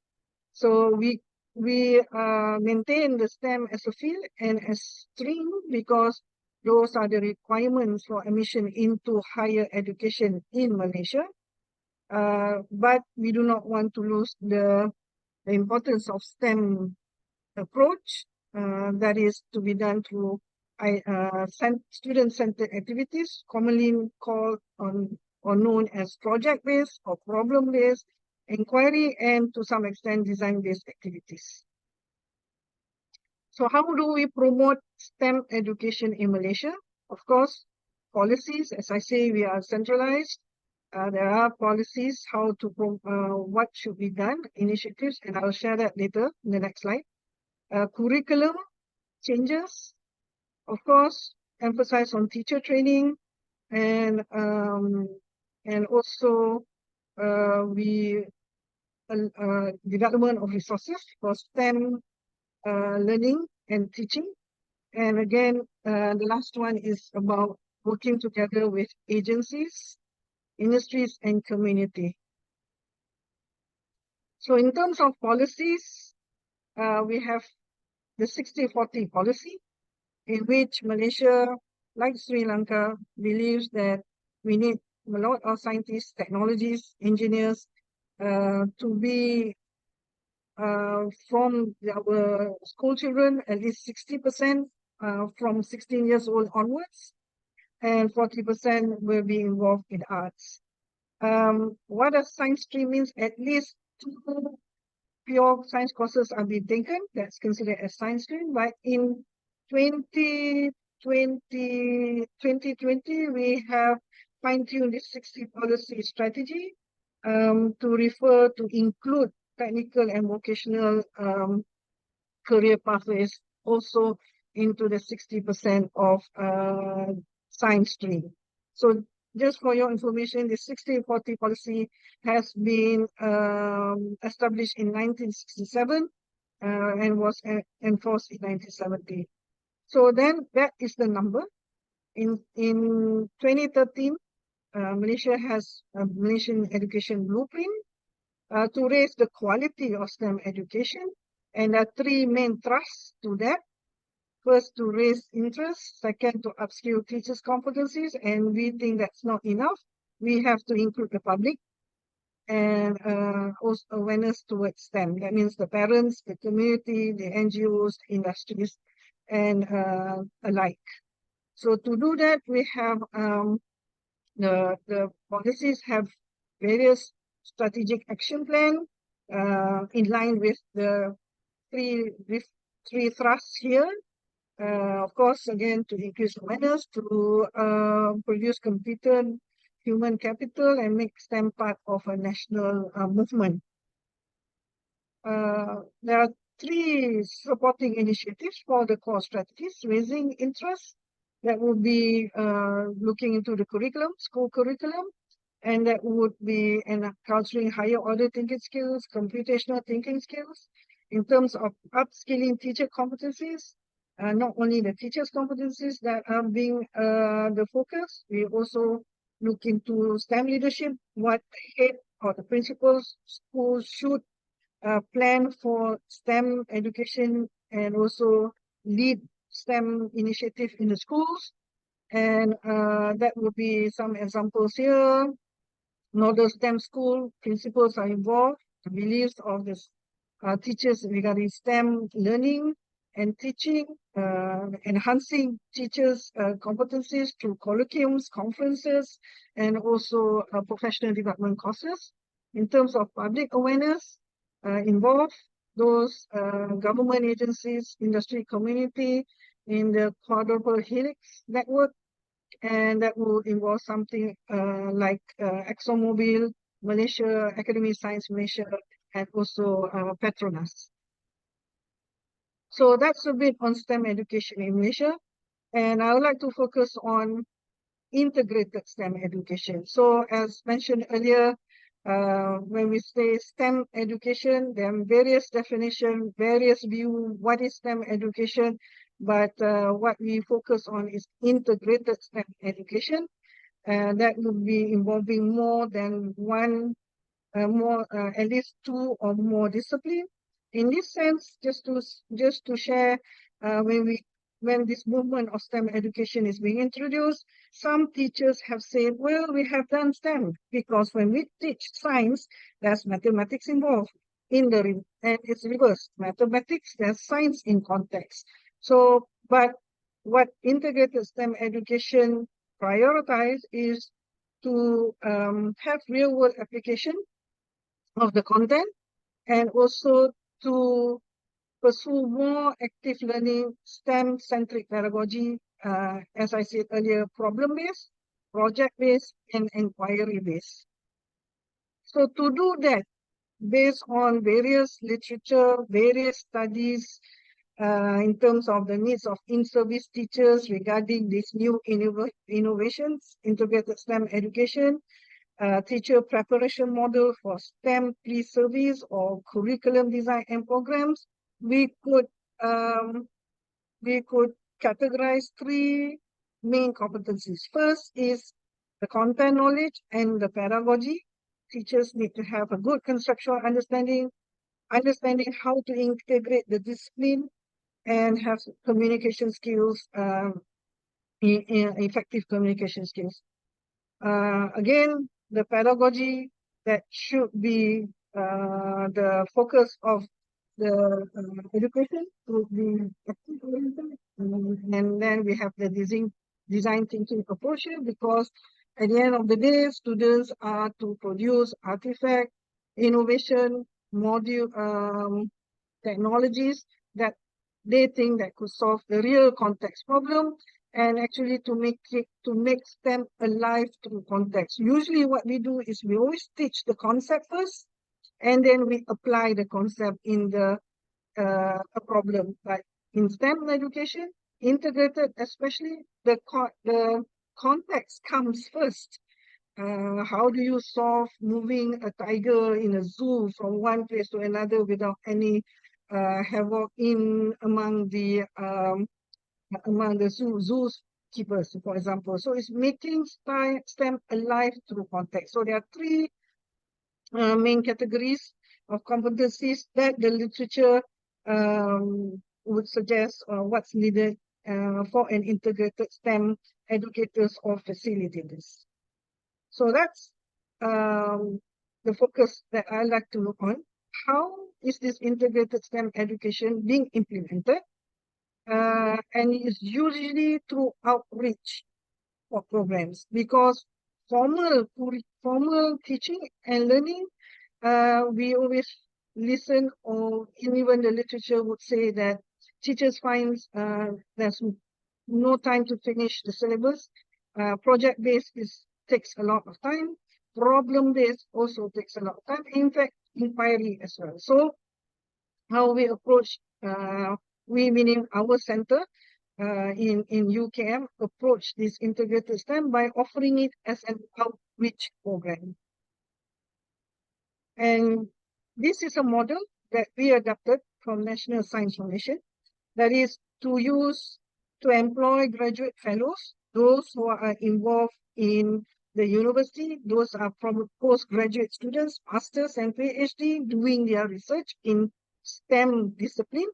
So we maintain the STEM as a field and as stream because those are the requirements for admission into higher education in Malaysia. But we do not want to lose the importance of STEM approach that is to be done through student-centered activities, commonly called or known as project-based or problem-based, inquiry, and to some extent design-based activities. So how do we promote STEM education in Malaysia? Of course, policies, as I say, we are centralized. There are policies how to what should be done, initiatives, and I'll share that later in the next slide. Curriculum changes, of course, emphasize on teacher training, and also development of resources for STEM learning and teaching. And again, the last one is about working together with agencies, industries, and community. So in terms of policies, we have the 60-40 policy, in which Malaysia, like Sri Lanka, believes that we need a lot of scientists, technologists, engineers to be from our school children, at least 60% from 16 years old onwards, and 40% will be involved in arts. What a science stream means, at least 2 pure science courses are being taken, that's considered as science stream, but in 2020, we have fine-tuned this 60 policy strategy to refer to include technical and vocational career pathways also into the 60% of science stream. So just for your information, the 60-40 policy has been established in 1967 and was enforced in 1970. So then that is the number. In 2013, Malaysia has a Malaysian Education Blueprint to raise the quality of STEM education. And there are 3 main thrusts to that. First, to raise interest. Second, to upskill teachers' competencies. And we think that's not enough. We have to include the public and also awareness towards STEM. That means the parents, the community, the NGOs, industries, and alike. So to do that, we have the policies have various strategic action plan in line with the three thrusts here. Of course, again, to increase awareness, to produce competent human capital and make STEM part of a national movement. There are 3 supporting initiatives for the core strategies: raising interest, that would be looking into the curriculum, school curriculum, and that would be cultivating higher order thinking skills, computational thinking skills. In terms of upskilling teacher competencies, not only the teachers' competencies that are being the focus, we also look into STEM leadership, what head or the principals schools should plan for STEM education and also lead STEM initiative in the schools. And that would be some examples here. Model STEM school principals are involved, the beliefs of the teachers regarding STEM learning and teaching, enhancing teachers' competencies through colloquiums, conferences, and also professional development courses. In terms of public awareness, involve those government agencies, industry community in the quadruple helix network, and that will involve something like ExxonMobil, Malaysia, Academy of Science Malaysia, and also Petronas. So that's a bit on STEM education in Malaysia, and I would like to focus on integrated STEM education. So as mentioned earlier, when we say STEM education, there are various definitions, various views, what is STEM education, but what we focus on is integrated STEM education. That would be involving more than one, at least 2 or more disciplines. In this sense, just to share, when this movement of STEM education is being introduced, some teachers have said, well, we have done STEM because when we teach science, there's mathematics involved and it's reverse. Mathematics, there's science in context. So, but what integrated STEM education prioritize is to have real world application of the content and also to pursue more active learning, STEM-centric pedagogy, as I said earlier, problem-based, project-based, and inquiry-based. So to do that, based on various literature, various studies, in terms of the needs of in-service teachers regarding these new innovations, integrated STEM education, teacher preparation model for STEM pre-service or curriculum design and programs, we could categorize 3 main competencies. First is the content knowledge and the pedagogy. Teachers need to have a good conceptual understanding how to integrate the discipline and have communication skills, effective communication skills. Again, the pedagogy that should be the focus of the education would be active oriented, and then we have the design thinking approach here, because at the end of the day, students are to produce artifact, innovation, module technologies that they think that could solve the real context problem, and actually to make STEM alive through context. Usually what we do is we always teach the concept first, and then we apply the concept in the a problem. But in STEM education, integrated, especially the context comes first. How do you solve moving a tiger in a zoo from one place to another without any havoc among the zoos keepers, for example? So it's making STEM alive through context. So there are 3 main categories of competencies that the literature would suggest what's needed for an integrated STEM educators or facilitators. So that's the focus that I like to look on. How is this integrated STEM education being implemented? and it's usually through outreach for programs, because formal teaching and learning, we always listen, or even the literature would say that teachers find there's no time to finish the syllabus. Project-based takes a lot of time. Problem-based also takes a lot of time. In fact, inquiry as well. So how we approach, we meaning our center in UKM, approach this integrated STEM by offering it as an outreach program. And this is a model that we adapted from National Science Foundation, that is to employ graduate fellows, those who are involved in the university. Those are from postgraduate students, masters and PhD, doing their research in STEM discipline,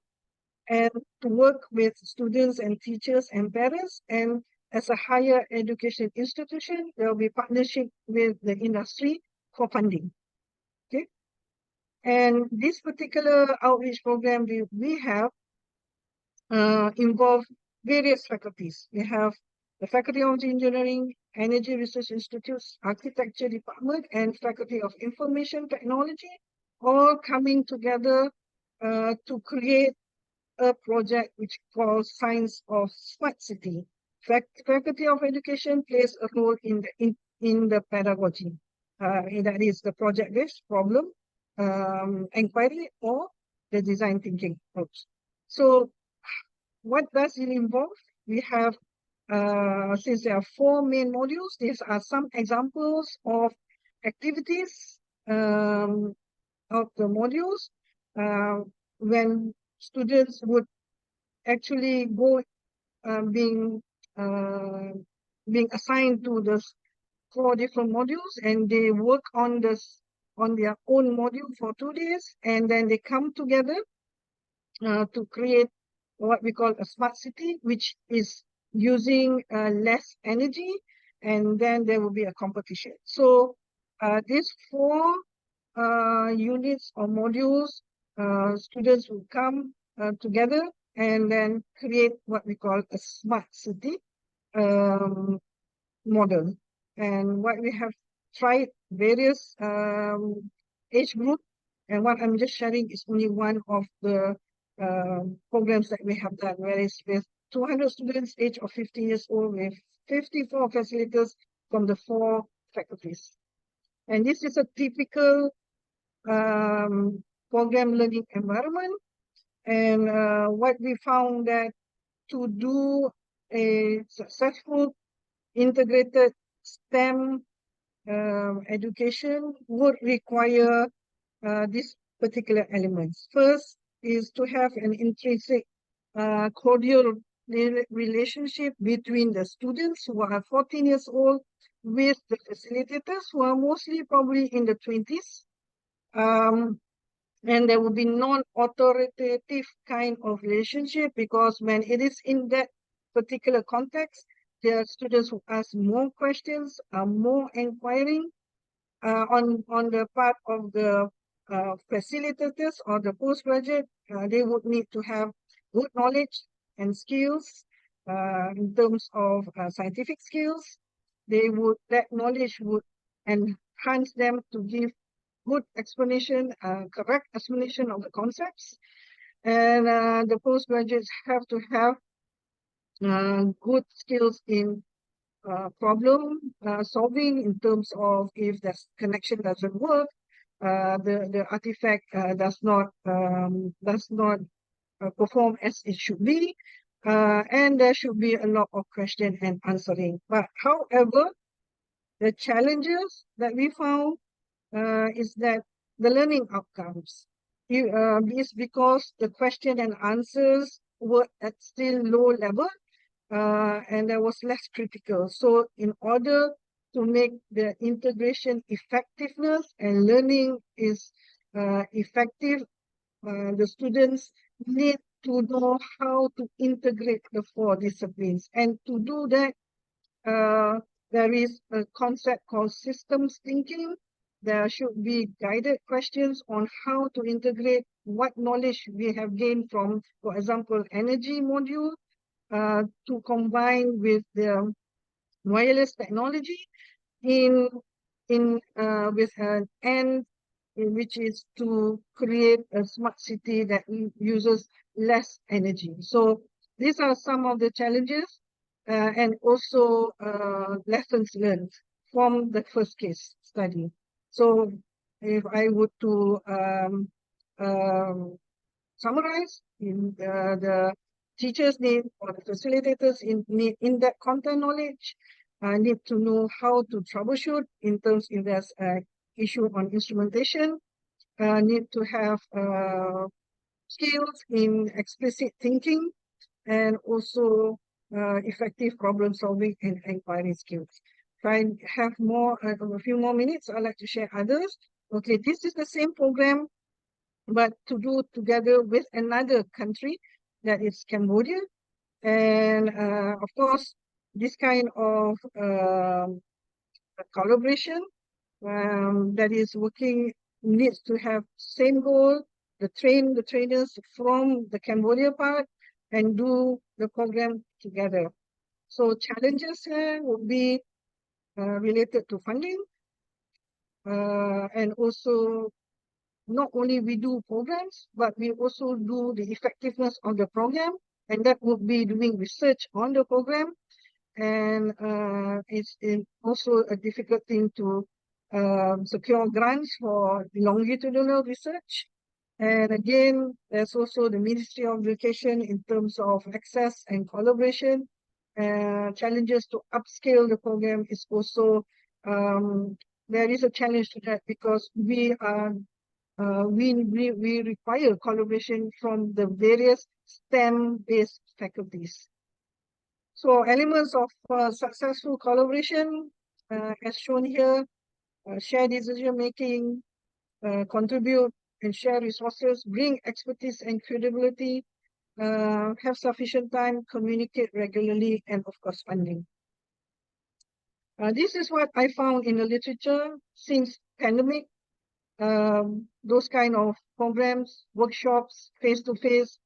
and to work with students and teachers and parents. And as a higher education institution, there will be partnership with the industry for funding. Okay. And this particular outreach program we have involve various faculties. We have the Faculty of Engineering, Energy Research Institutes, Architecture Department, and Faculty of Information Technology, all coming together to create a project which calls Science of Smart City. Faculty of Education plays a role in the pedagogy. That is the project-based problem, inquiry, or the design thinking approach. So what does it involve? We have, since there are 4 main modules, these are some examples of activities of the modules when students would actually go being assigned to the 4 different modules, and they work on their own module for 2 days, and then they come together to create what we call a smart city, which is using less energy, and then there will be a competition. So these 4 units or modules, students will come together and then create what we call a smart city model. And what we have tried various age group, and what I'm just sharing is only one of the programs that we have done, whereas with 200 students age of 15 years old, with 54 facilitators from the 4 faculties. And this is a typical program learning environment. And what we found that to do a successful integrated STEM education would require these particular elements. First is to have an intrinsic cordial relationship between the students who are 14 years old with the facilitators who are mostly probably in the 20s. And there will be non-authoritative kind of relationship, because when it is in that particular context, there are students who ask more questions, are more inquiring on the part of the facilitators or the postgraduate. They would need to have good knowledge and skills in terms of scientific skills. That knowledge would enhance them to give good explanation, correct explanation of the concepts. And the postgraduates have to have good skills in problem solving, in terms of if the connection doesn't work, the artifact does not perform as it should be, and there should be a lot of question and answering. But however, the challenges that we found is that the learning outcomes is because the question and answers were at still low level, and there was less critical. So in order to make the integration effectiveness and learning is effective, the students need to know how to integrate the 4 disciplines. And to do that, there is a concept called systems thinking there should be guided questions on how to integrate what knowledge we have gained from, for example, energy module, to combine with the wireless technology with an end, which is to create a smart city that uses less energy. So these are some of the challenges and also lessons learned from the first case study. So if I would to summarize, the teachers need, or the facilitators need in-depth content knowledge, need to know how to troubleshoot in terms if there's an issue on instrumentation, need to have skills in explicit thinking, and also effective problem solving and inquiry skills. If I have a few more minutes, I'd like to share others. Okay, this is the same program, but to do together with another country, that is Cambodia. And of course, this kind of collaboration that is working needs to have same goal, the trainers from the Cambodia part and do the program together. So challenges here would be related to funding, and also not only we do programs, but we also do the effectiveness of the program, and that would be doing research on the program. And it's also a difficult thing to secure grants for longitudinal research. And again, there's also the Ministry of Education in terms of access and collaboration. Challenges to upscale the program is also, there is a challenge to that, because we require collaboration from the various STEM-based faculties. So elements of successful collaboration, as shown here, share decision making, contribute and share resources, bring expertise and credibility, have sufficient time, communicate regularly, and of course funding. This is what I found in the literature since pandemic. Those kind of programs, workshops, face-to-face,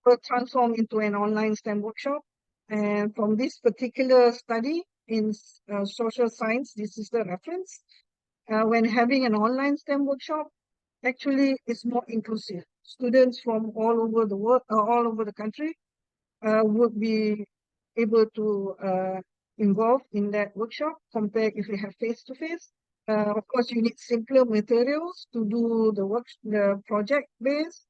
were transformed into an online STEM workshop. And from this particular study in social science, this is the reference. When having an online STEM workshop, actually it's more inclusive. Students from all over the world, all over the country, would be able to involve in that workshop compared if we have face-to-face. Of course, you need simpler materials to do the project base,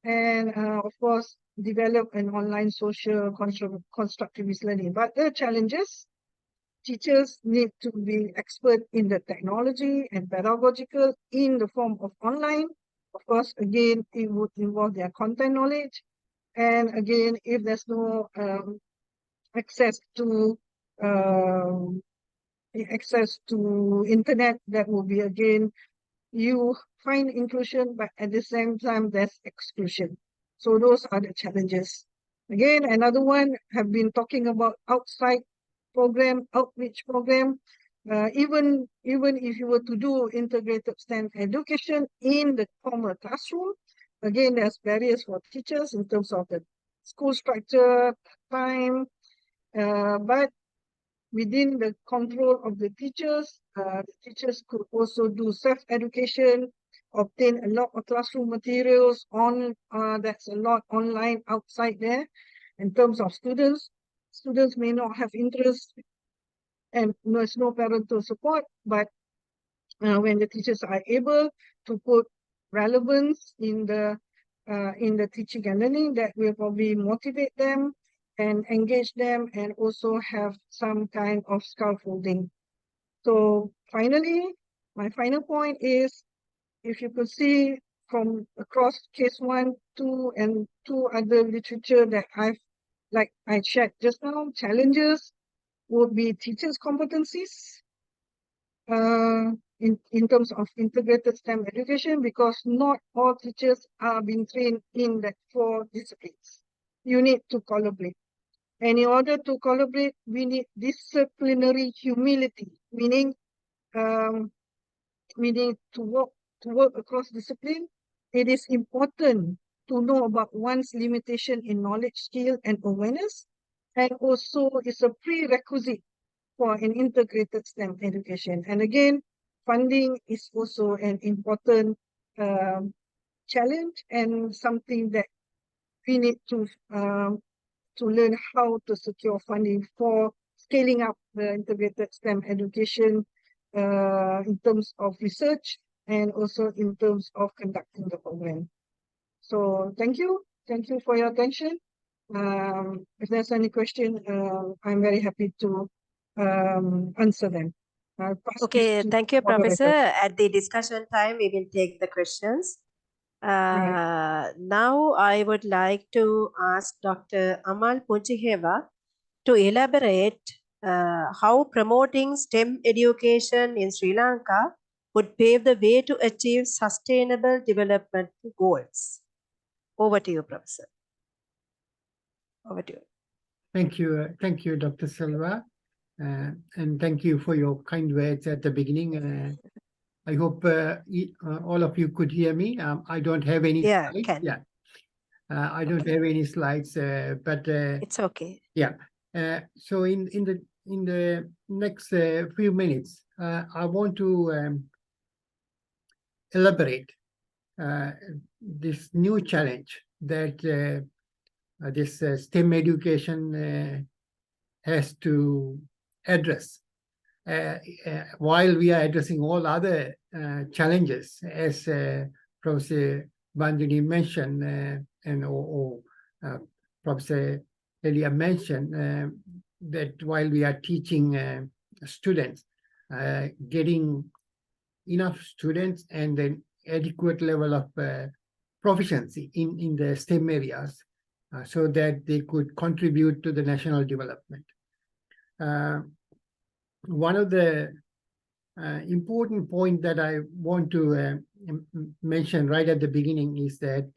and of course, develop an online social constructivist learning. But the challenges, teachers need to be expert in the technology and pedagogical in the form of online. Of course, again, it would involve their content knowledge. And again, if there's no access to internet, that will be, again, you find inclusion, but at the same time, there's exclusion. So those are the challenges. Again, another one, have been talking about outside program, outreach program. Even if you were to do integrated STEM education in the formal classroom, again, there's barriers for teachers in terms of the school structure, time, but within the control of the teachers could also do self-education, obtain a lot of classroom materials on, that's a lot online outside there. In terms of students may not have interest and there's no parental support, but when the teachers are able to put relevance in the teaching and learning, that will probably motivate them and engage them, and also have some kind of scaffolding. So finally, my final point is, if you could see from across case 1, 2, and 2 other literature that I shared just now, challenges would be teachers' competencies in terms of integrated STEM education, because not all teachers are being trained in that 4 disciplines. You need to collaborate. And in order to collaborate, we need disciplinary humility, meaning we need to work across discipline. It is important to know about one's limitation in knowledge, skill, and awareness, and also it's a prerequisite for an integrated STEM education. And again, funding is also an important challenge and something that we need to learn how to secure funding for scaling up the integrated STEM education in terms of research and also in terms of conducting the program. So thank you for your attention. If there's any question, I'm very happy to answer them. I'll pass this Okay, to thank you, moderator. Professor. At the discussion time, we will take the questions. Now, I would like to ask Dr. Amal Punchiheva to elaborate how promoting STEM education in Sri Lanka would pave the way to achieve sustainable development goals. Over to you, Professor. Over to you. Thank you, Dr. Silva, and thank you for your kind words at the beginning. I hope all of you could hear me. I don't have any slides. Can. Yeah, I don't have any slides, but It's okay. Yeah. So in the next few minutes, I want to elaborate this new challenge that this STEM education has to address. While we are addressing all other challenges, as Professor Banduni mentioned, and Professor Elia mentioned, that while we are teaching students, getting enough students and an adequate level of proficiency in the STEM areas so that they could contribute to the national development. One of the important points that I want to mention right at the beginning is that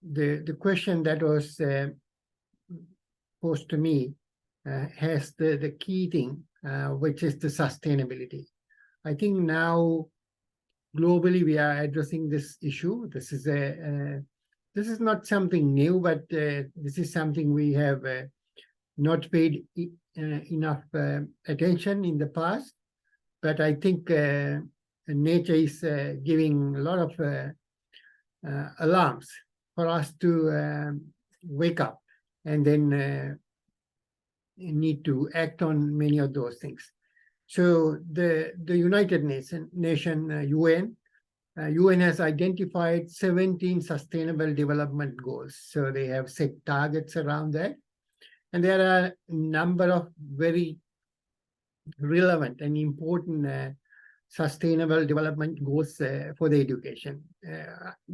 the question that was posed to me has the key thing, which is the sustainability. I think now globally we are addressing this issue. This is not something new, but this is something we have not paid enough attention in the past. But I think nature is giving a lot of alarms for us to wake up and then need to act on many of those things. So the United Nations, UN has identified 17 sustainable development goals. So they have set targets around that. And there are a number of very relevant and important sustainable development goals for the education.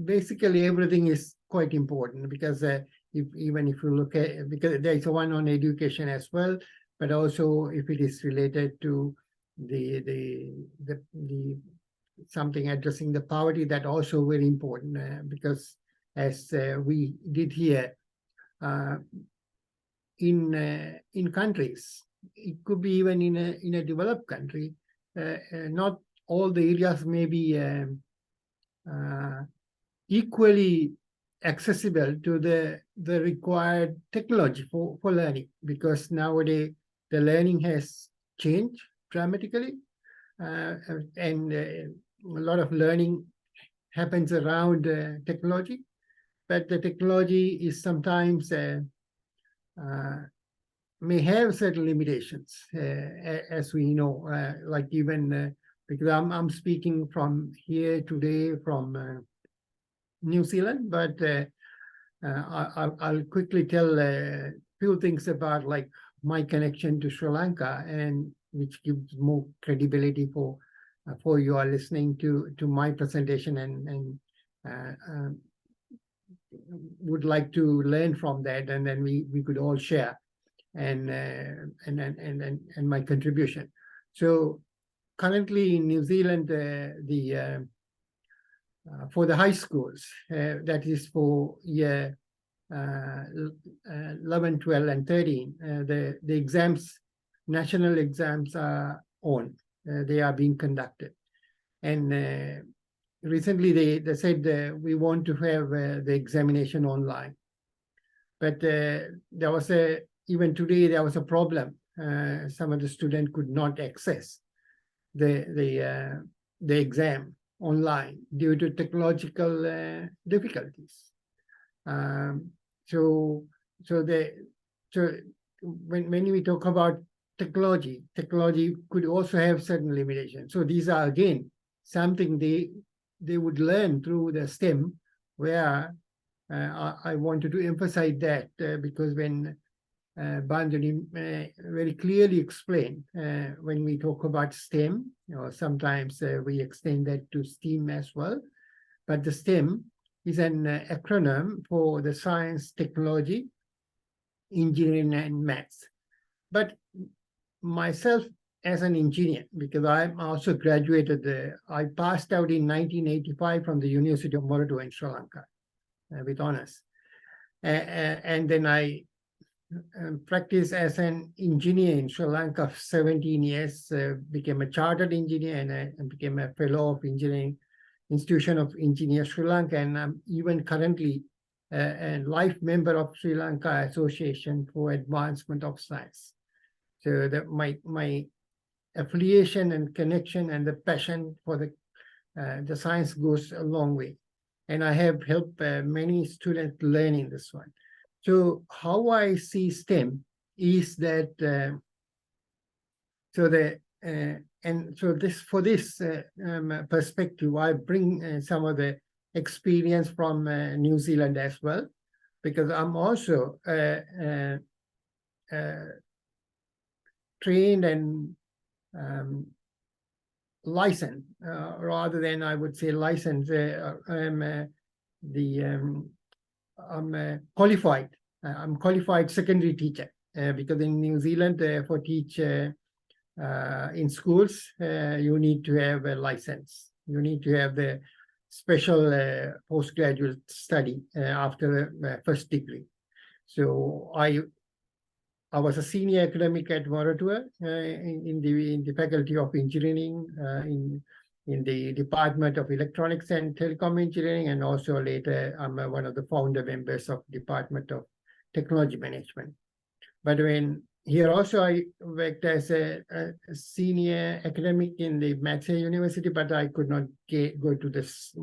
Basically, everything is quite important because even if you look at, because there is one on education as well, but also if it is related to the something addressing the poverty, that also very important because as we did here, in countries, it could be even in a developed country, not all the areas may be equally accessible to the required technology for learning, because nowadays the learning has changed dramatically, and a lot of learning happens around technology, but the technology is sometimes may have certain limitations, as we know, like even because I'm speaking from here today from New Zealand, but I'll quickly tell a few things about like my connection to Sri Lanka, and which gives more credibility for you are listening to my presentation and would like to learn from that, and then we could all share and my contribution. So currently in New Zealand, for the high schools, that is for year 11, 12, and 13, the exams, national exams are on, they are being conducted. And recently they said we want to have the examination online. But there was even today there was a problem. Some of the students could not access the exam online due to technological difficulties. So when we talk about technology could also have certain limitations. So these are again something they would learn through the STEM, where I wanted to emphasize that because when Bandhani very clearly explained, when we talk about STEM, sometimes we extend that to STEAM as well, but the STEM is an acronym for the science, technology, engineering, and maths. But myself as an engineer, because I'm also graduated, I passed out in 1985 from the University of Moratuwa in Sri Lanka with honors. And then I practiced as an engineer in Sri Lanka for 17 years, became a chartered engineer, and became a fellow of Engineering Institution of Engineers Sri Lanka, and I'm even currently a life member of Sri Lanka Association for Advancement of Science. So that my affiliation and connection and the passion for the science goes a long way. And I have helped many students learning this one. So how I see STEM is that, for this perspective, I bring some of the experience from New Zealand as well, because I'm also trained and licensed, rather than I would say licensed. I'm qualified. I'm qualified secondary teacher because in New Zealand, for teach in schools, you need to have a license. You need to have the special postgraduate study after the first degree. So I was a senior academic at Moratuwa in the Faculty of Engineering, in the Department of Electronics and Telecom Engineering, and also later I'm one of the founder members of Department of Technology Management. But when here also I worked as a senior academic in the Maths University, but I could not go to this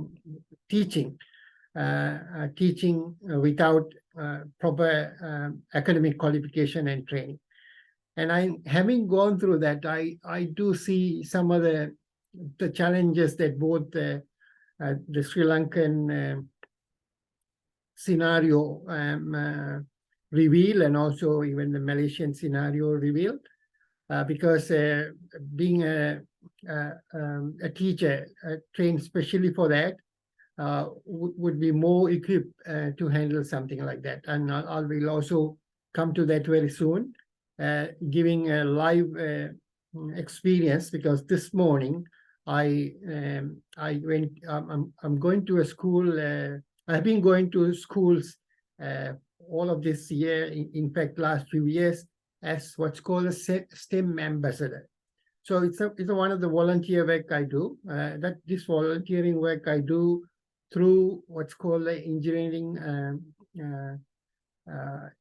teaching without proper academic qualification and training. And having gone through that, I do see some of the challenges that both the Sri Lankan scenario reveal, and also even the Malaysian scenario reveal, because being a teacher trained specially for that would be more equipped to handle something like that. And I will also come to that very soon, giving a live experience, because this morning I'm going to a school. I've been going to schools all of this year, in fact, last few years, as what's called a STEM ambassador. So it's one of the volunteer work I do. This volunteering work I do through what's called the Engineering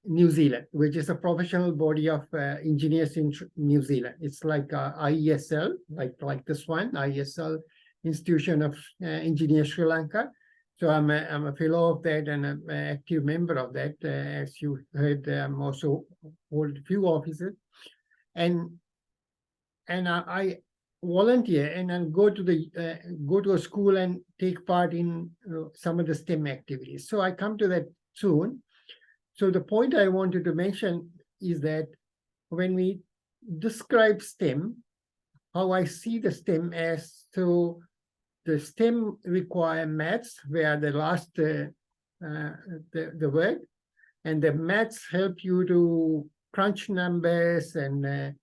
New Zealand, which is a professional body of engineers in New Zealand. It's like IESL, like this one, IESL, Institution of Engineers Sri Lanka. So I'm a fellow of that and an active member of that. As you heard, I'm also hold a few offices, and I volunteer and then go to a school and take part in some of the STEM activities. So I come to that soon. So the point I wanted to mention is that when we describe STEM, how I see the STEM as, so the STEM require maths, where the last the word, and the maths help you to crunch numbers and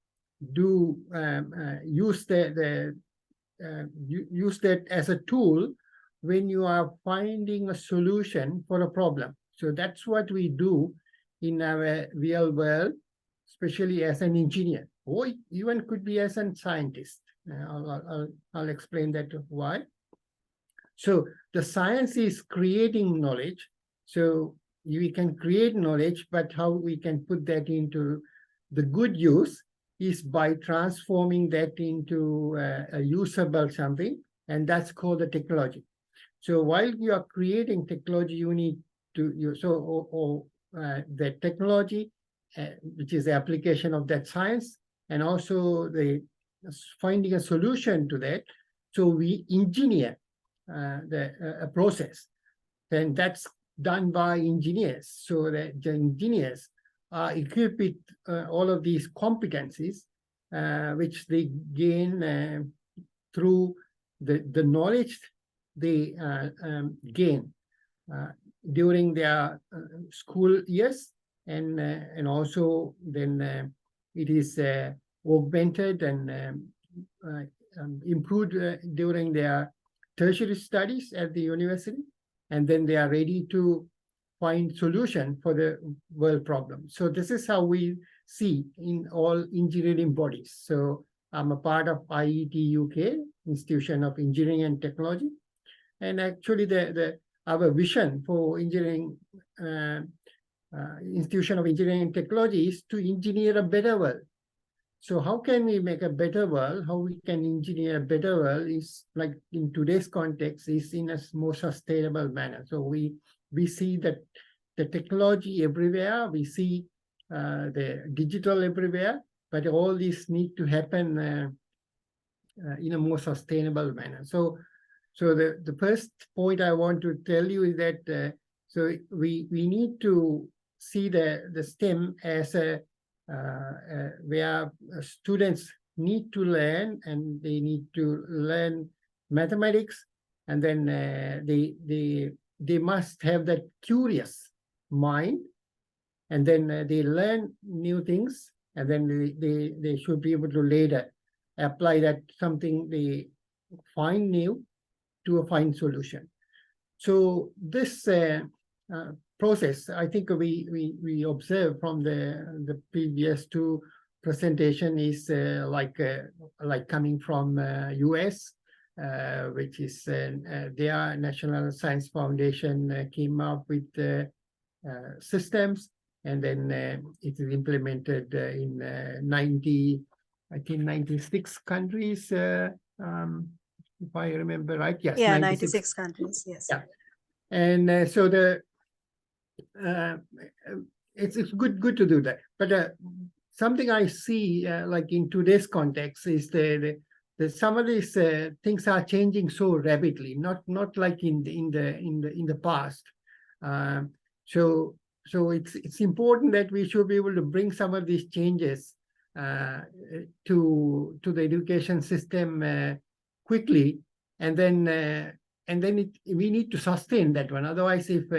use that as a tool when you are finding a solution for a problem. So that's what we do in our real world, especially as an engineer, or even could be as a scientist. I'll explain that why. So the science is creating knowledge. So we can create knowledge, but how we can put that into the good use is by transforming that into a usable something, and that's called the technology. So while you are creating technology, you need to use the technology, which is the application of that science, and also the finding a solution to that. So we engineer a process, then that's done by engineers. So that the engineers are equipped with all of these competencies, which they gain through the knowledge they gain during their school years, and also then it is augmented and improved during their tertiary studies at the university, and then they are ready to find solution for the world problem. So this is how we see in all engineering bodies. So I'm a part of IET UK, Institution of Engineering and Technology, and actually our vision for engineering Institution of Engineering and Technology is to engineer a better world. So how can we make a better world? How we can engineer a better world is, like in today's context, is in a more sustainable manner. So we see that the technology everywhere, we see the digital everywhere, but all this need to happen in a more sustainable manner. So the first point I want to tell you is that so we need to see the STEM as a where students need to learn, and they need to learn mathematics, and then they must have that curious mind, and then they learn new things, and then they should be able to later apply that something they find new to find solution. So this process, I think we observe from the previous two presentation is like coming from US, which is their National Science Foundation came up with systems, and then it is implemented in 96 countries, if I remember right. Yes, Yeah, 96 countries, yes. Yeah. And so it's good to do that, but something I see like in today's context is the some of these things are changing so rapidly, not like in the past. So it's important that we should be able to bring some of these changes to the education system quickly, and then we need to sustain that one. Otherwise, if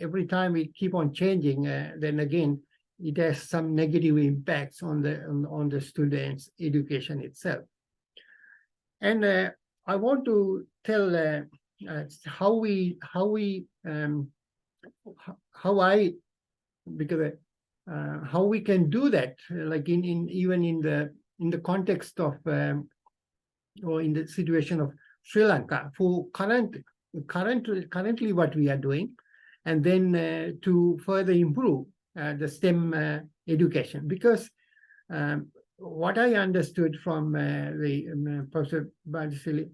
every time we keep on changing, then again it has some negative impacts on the students' education itself. And I want to tell how we can do that, like even in the context of or in the situation of Sri Lanka, for currently what we are doing, and then to further improve the STEM education. Because what I understood from the Professor Bajasili,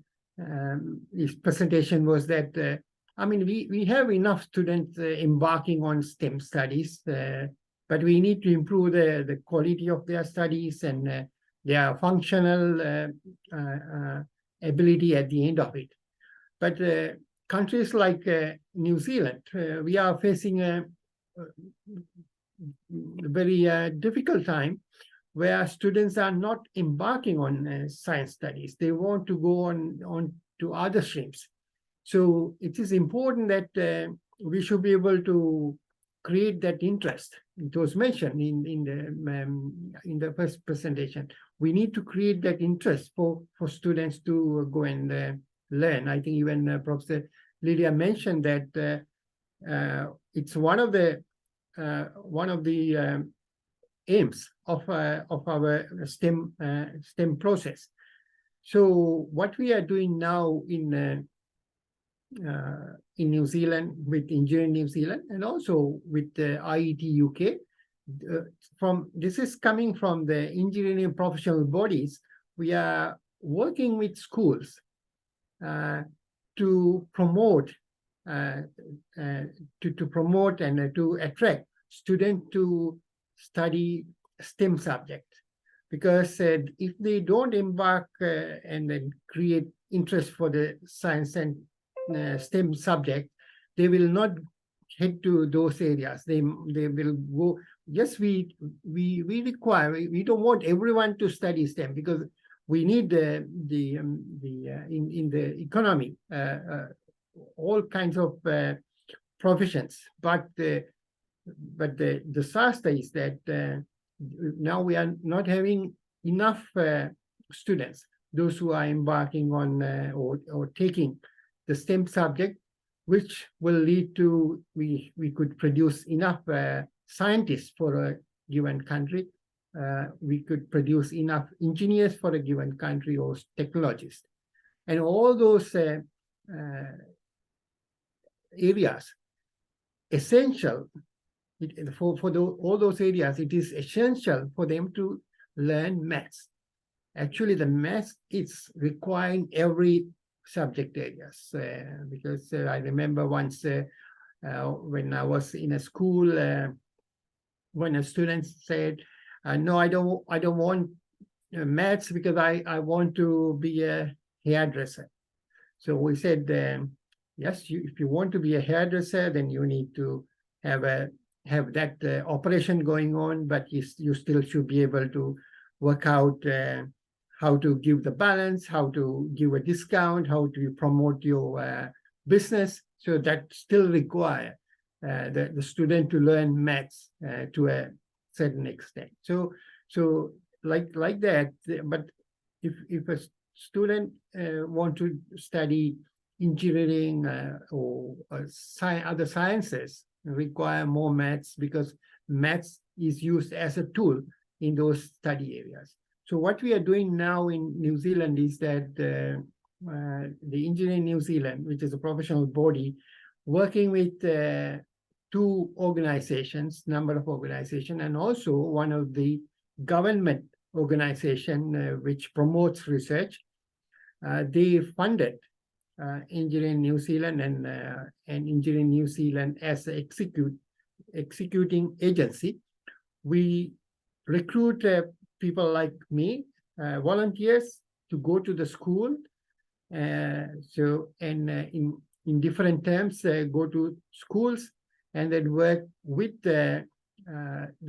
his presentation was that I mean we have enough students embarking on STEM studies, but we need to improve the quality of their studies and their functional ability at the end of it. But countries like New Zealand, we are facing a very difficult time where students are not embarking on science studies. They want to go on to other streams. So it is important that we should be able to create that interest. It was mentioned in the first presentation. We need to create that interest for students to go and learn. I think even Professor Lilia mentioned that it's one of the aims of our STEM process. So what we are doing now in New Zealand with Engineering New Zealand and also with the IET UK, this is coming from the engineering professional bodies. We are working with schools to promote promote and to attract students to study STEM subject, because if they don't embark and then create interest for the science and STEM subject, they will not head to those areas. They will go. Yes, we require. We don't want everyone to study STEM, because we need in the economy all kinds of professions. But the disaster is that now we are not having enough students, those who are embarking on or taking the STEM subject, which will lead to we could produce enough scientists for a given country. We could produce enough engineers for a given country or technologists. And all those areas, essential, all those areas, it is essential for them to learn maths. Actually, the maths is required in every subject areas, because I remember once when I was in a school, when a student said, no, I don't want maths because I want to be a hairdresser. So we said, yes, if you want to be a hairdresser, then you need to have that operation going on, but you still should be able to work out how to give the balance, how to give a discount, how to promote your business. So that still require the student to learn maths to a certain extent. So like that. But if a student want to study engineering or other sciences, require more maths, because maths is used as a tool in those study areas. So what we are doing now in New Zealand is that the Engineering New Zealand, which is a professional body, working with two organizations, number of organizations, and also one of the government organization which promotes research. They funded Engineering New Zealand and Engineering New Zealand as an executing agency. We recruit people like me, volunteers, to go to the school. In different terms, go to schools and then work with the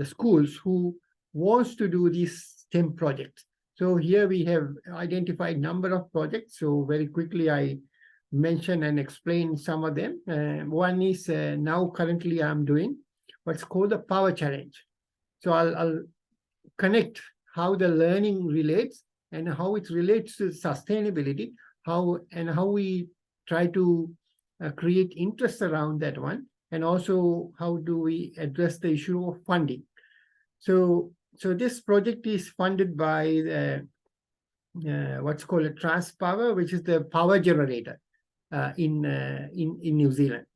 schools who wants to do this STEM project. So here we have identified number of projects. So very quickly I mention and explain some of them. One is now currently I'm doing what's called the Power Challenge. So I'll connect how the learning relates and how it relates to sustainability, how we try to create interest around that one, and also how do we address the issue of funding. So this project is funded by what's called a Transpower, which is the power generator in New Zealand.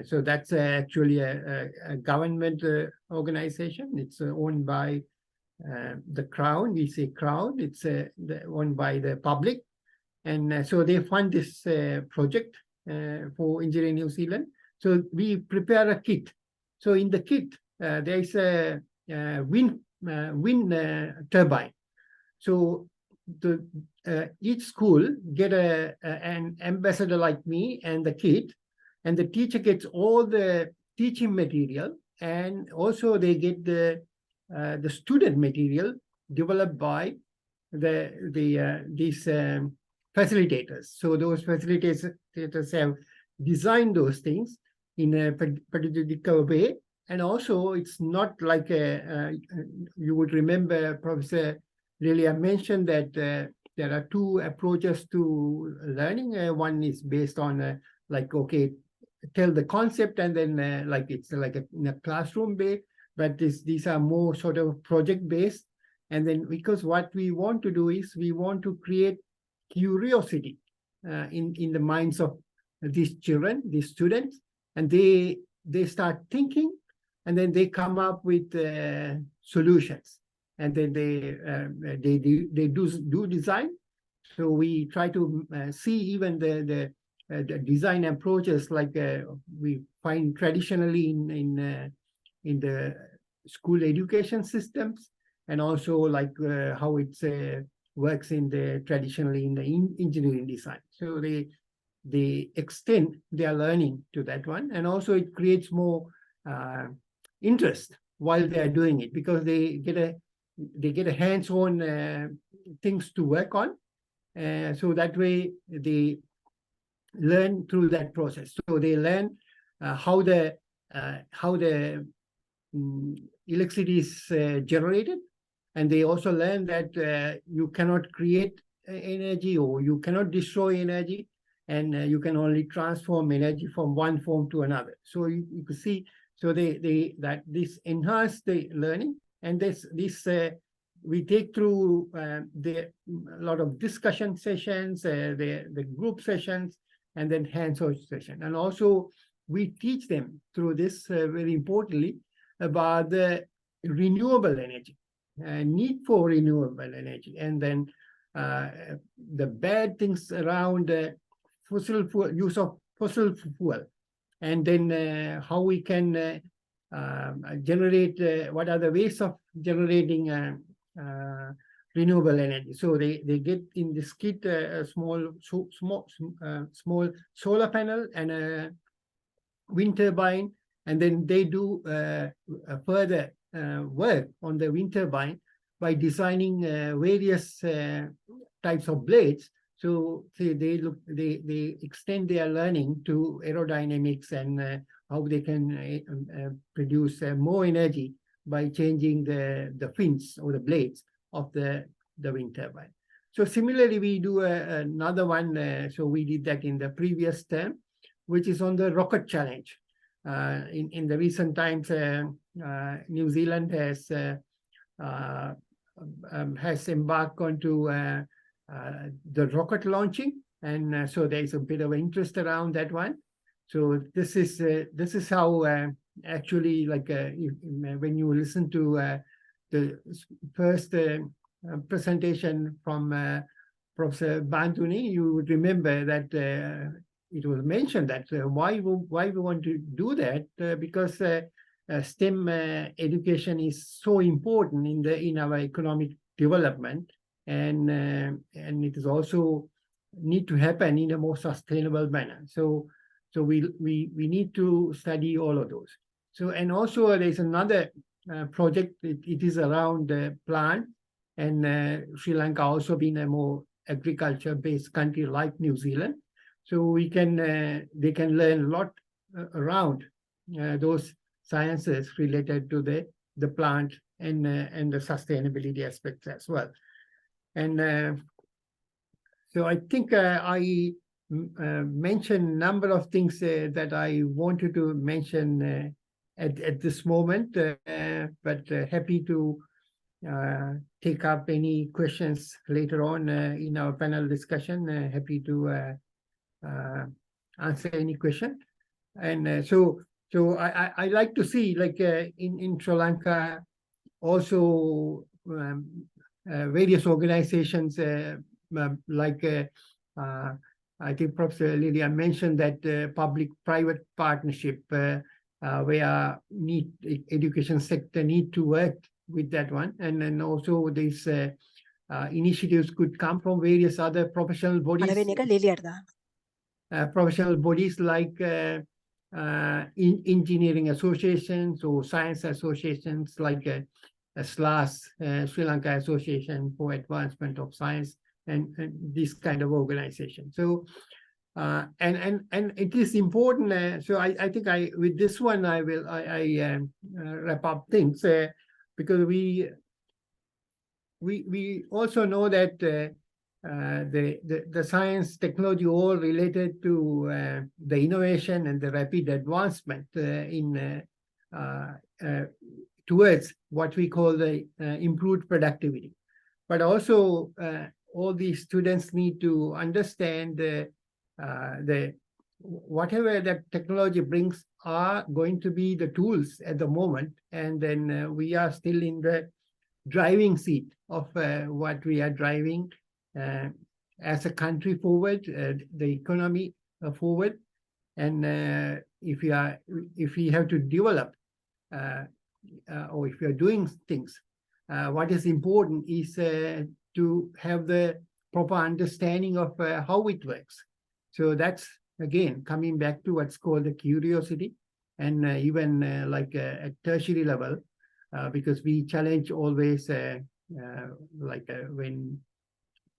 So that's actually a government organization. It's owned by the Crown. We say Crown. It's owned by the public, and so they fund this project for Engineering New Zealand. So we prepare a kit. So in the kit, there is a wind turbine. So each school get an ambassador like me and the kit, and the teacher gets all the teaching material, and also they get the student material developed by these facilitators. So those facilitators have designed those things in a particular way. And also, it's not like you would remember Professor Lilia mentioned that there are two approaches to learning. One is based on okay, tell the concept, and then it's like in a classroom way. But these are more sort of project based. And then because what we want to do is we want to create curiosity in the minds of these children, these students, and they start thinking, and then they come up with solutions, and then they do design. So we try to see even the design approaches like we find traditionally in the school education systems, and also like how it's works in the traditionally in the engineering design. So they extend their learning to that one, and also it creates more interest while they are doing it, because they get a hands-on things to work on. So that way they learn through that process. So they learn how the electricity is generated, and they also learn that you cannot create energy, or you cannot destroy energy, and you can only transform energy from one form to another. So you can see, so this enhance the learning, and this we take through a lot of discussion sessions, the group sessions, and then hands-on session. And also we teach them through this very importantly about the renewable energy, need for renewable energy, and then the bad things around fossil fuel, use of fossil fuel, and then how we can generate, what are the ways of generating renewable energy. So they get in this kit a small solar panel and a wind turbine, and then they do further work on the wind turbine by designing various types of blades. So they extend their learning to aerodynamics and how they can produce more energy by changing the fins or the blades of the wind turbine. So similarly, we do another one. So we did that in the previous term, which is on the rocket challenge. In the recent times, New Zealand has embarked onto the rocket launching, and so there is a bit of interest around that one. So this is how actually, like when you listen to the first presentation from Professor Bantuni, you would remember that it was mentioned that why we want to do that, because STEM education is so important in our economic development, and it is also need to happen in a more sustainable manner. So we need to study all of those. So, and also there's another project. It is around plant, and Sri Lanka also being a more agriculture-based country like New Zealand. So they can learn a lot around those sciences related to the plant and the sustainability aspects as well. And so I think I mentioned a number of things that I wanted to mention at this moment, but happy to take up any questions later on in our panel discussion. Happy to answer any question. And so I like to see, like in Sri Lanka, also various organizations like I think Professor Lilia mentioned that public-private partnership where education sector need to work with that one, and then also these initiatives could come from various other professional bodies. Professional bodies like engineering associations or science associations like SLAS, Sri Lanka Association for Advancement of Science, and this kind of organization. So and it is important. So I think with this one I will wrap up things because we also know that the science technology all related to the innovation and the rapid advancement towards what we call the improved productivity. But also all these students need to understand the whatever that technology brings are going to be the tools at the moment, and then we are still in the driving seat of what we are driving as a country forward, the economy forward, and if we have to develop or if we are doing things, what is important is to have the proper understanding of how it works. So that's again coming back to what's called the curiosity, and even like at tertiary level, because we challenge always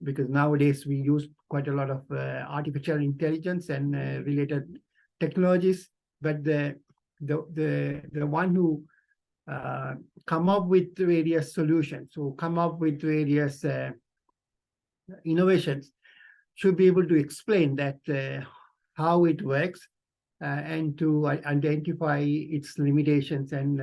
because nowadays we use quite a lot of artificial intelligence and related technologies, but the one who come up with various solutions, so come up with various innovations, should be able to explain that how it works and to identify its limitations and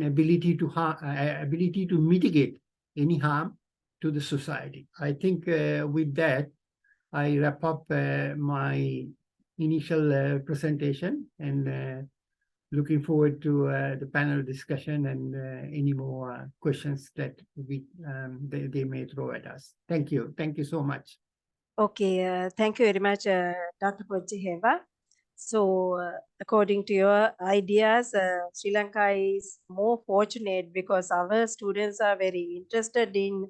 ability to mitigate any harm to the society. I think with that, I wrap up my initial presentation, and looking forward to the panel discussion and any more questions that they may throw at us. Thank you. Thank you so much. Okay, thank you very much, Dr. Pojiheva. So, according to your ideas, Sri Lanka is more fortunate because our students are very interested in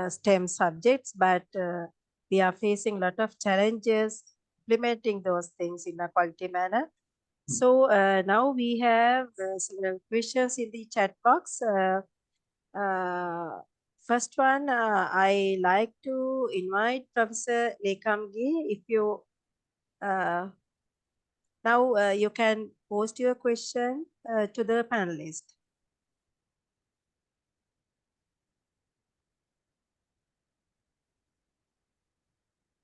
STEM subjects, but we are facing a lot of challenges implementing those things in a quality manner. So now we have several questions in the chat box. First one, I like to invite Professor Lekamgi. If you now you can post your question to the panelist.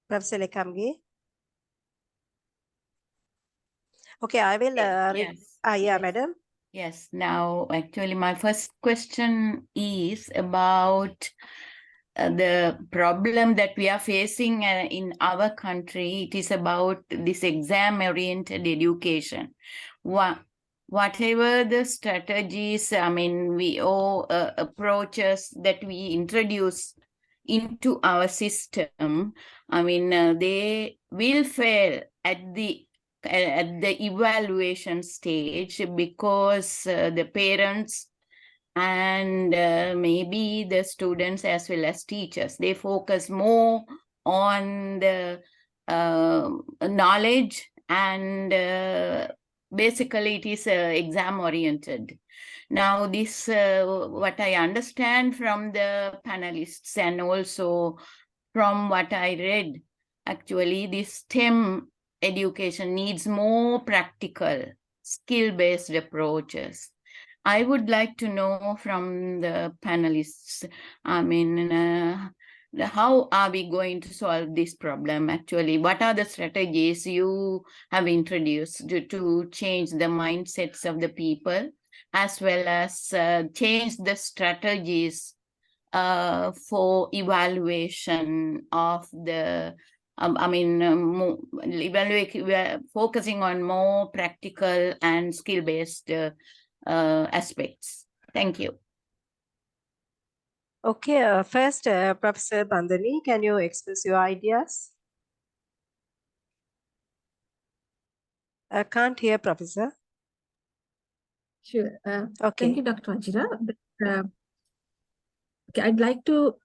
Professor Lekamgi. Okay, I will. Yes. Yeah, Yes. madam. Yes. Now, actually, my first question is about the problem that we are facing in our country. It is about this exam-oriented education. Whatever the strategies, I mean, approaches that we introduce into our system, I mean, they will fail at the evaluation stage because the parents and maybe the students as well as teachers, they focus more on the knowledge, and basically it is exam oriented. Now this, what I understand from the panelists and also from what I read, actually this STEM education needs more practical, skill-based approaches. I would like to know from the panelists, I mean, how are we going to solve this problem actually? What are the strategies you have introduced to change the mindsets of the people, as well as change the strategies for evaluation of the we are focusing on more practical and skill-based aspects. Thank you. Okay, first, Professor Bandani, can you express your ideas? I can't hear, Professor. Sure. Okay. Thank you, Dr. Ajira. Okay, I'd like to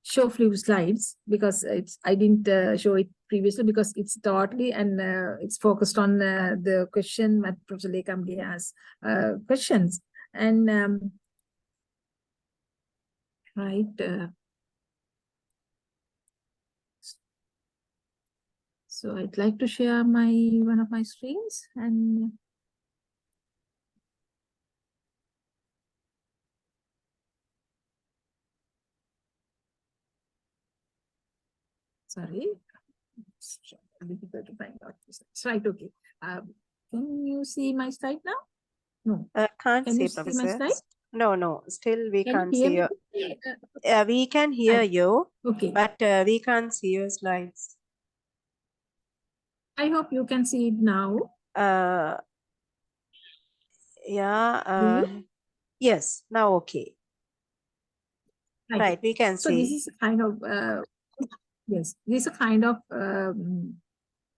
show a few slides because I didn't show it previously because it's totally and it's focused on the question that Professor Lekamgi has questions, and so I'd like to share one of my screens, and sorry, it's difficult to find out this slide. Okay, can you see my slide now? No. Can't Can see, you see my Professor. slide? No, still we Can can't you hear see me? you. We can hear you, Okay, but we can't see your slides. I hope you can see it now. Yeah, Do you? yes, now okay. Right, we can So this see. is kind of, yes, this is a kind of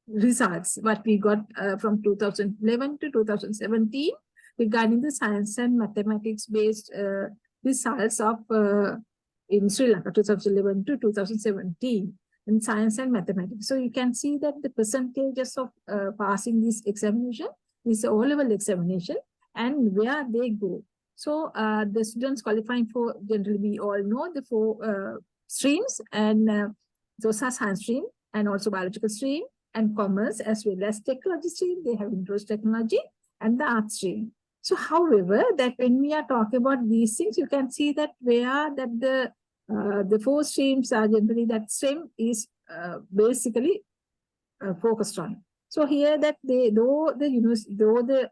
results what we got from 2011 to 2017 regarding the science and mathematics based results of in Sri Lanka 2011 to 2017 in science and mathematics. So you can see that the percentages of passing this examination, this O-level examination, and where they go. So the students qualifying for, generally we all know the four streams, and those are science stream and also biological stream and commerce, as well as technology stream. They have interest technology and the art stream. So however, that when we are talking about these things, you can see that where that the four streams are generally, that stream is basically focused on. So here that they, though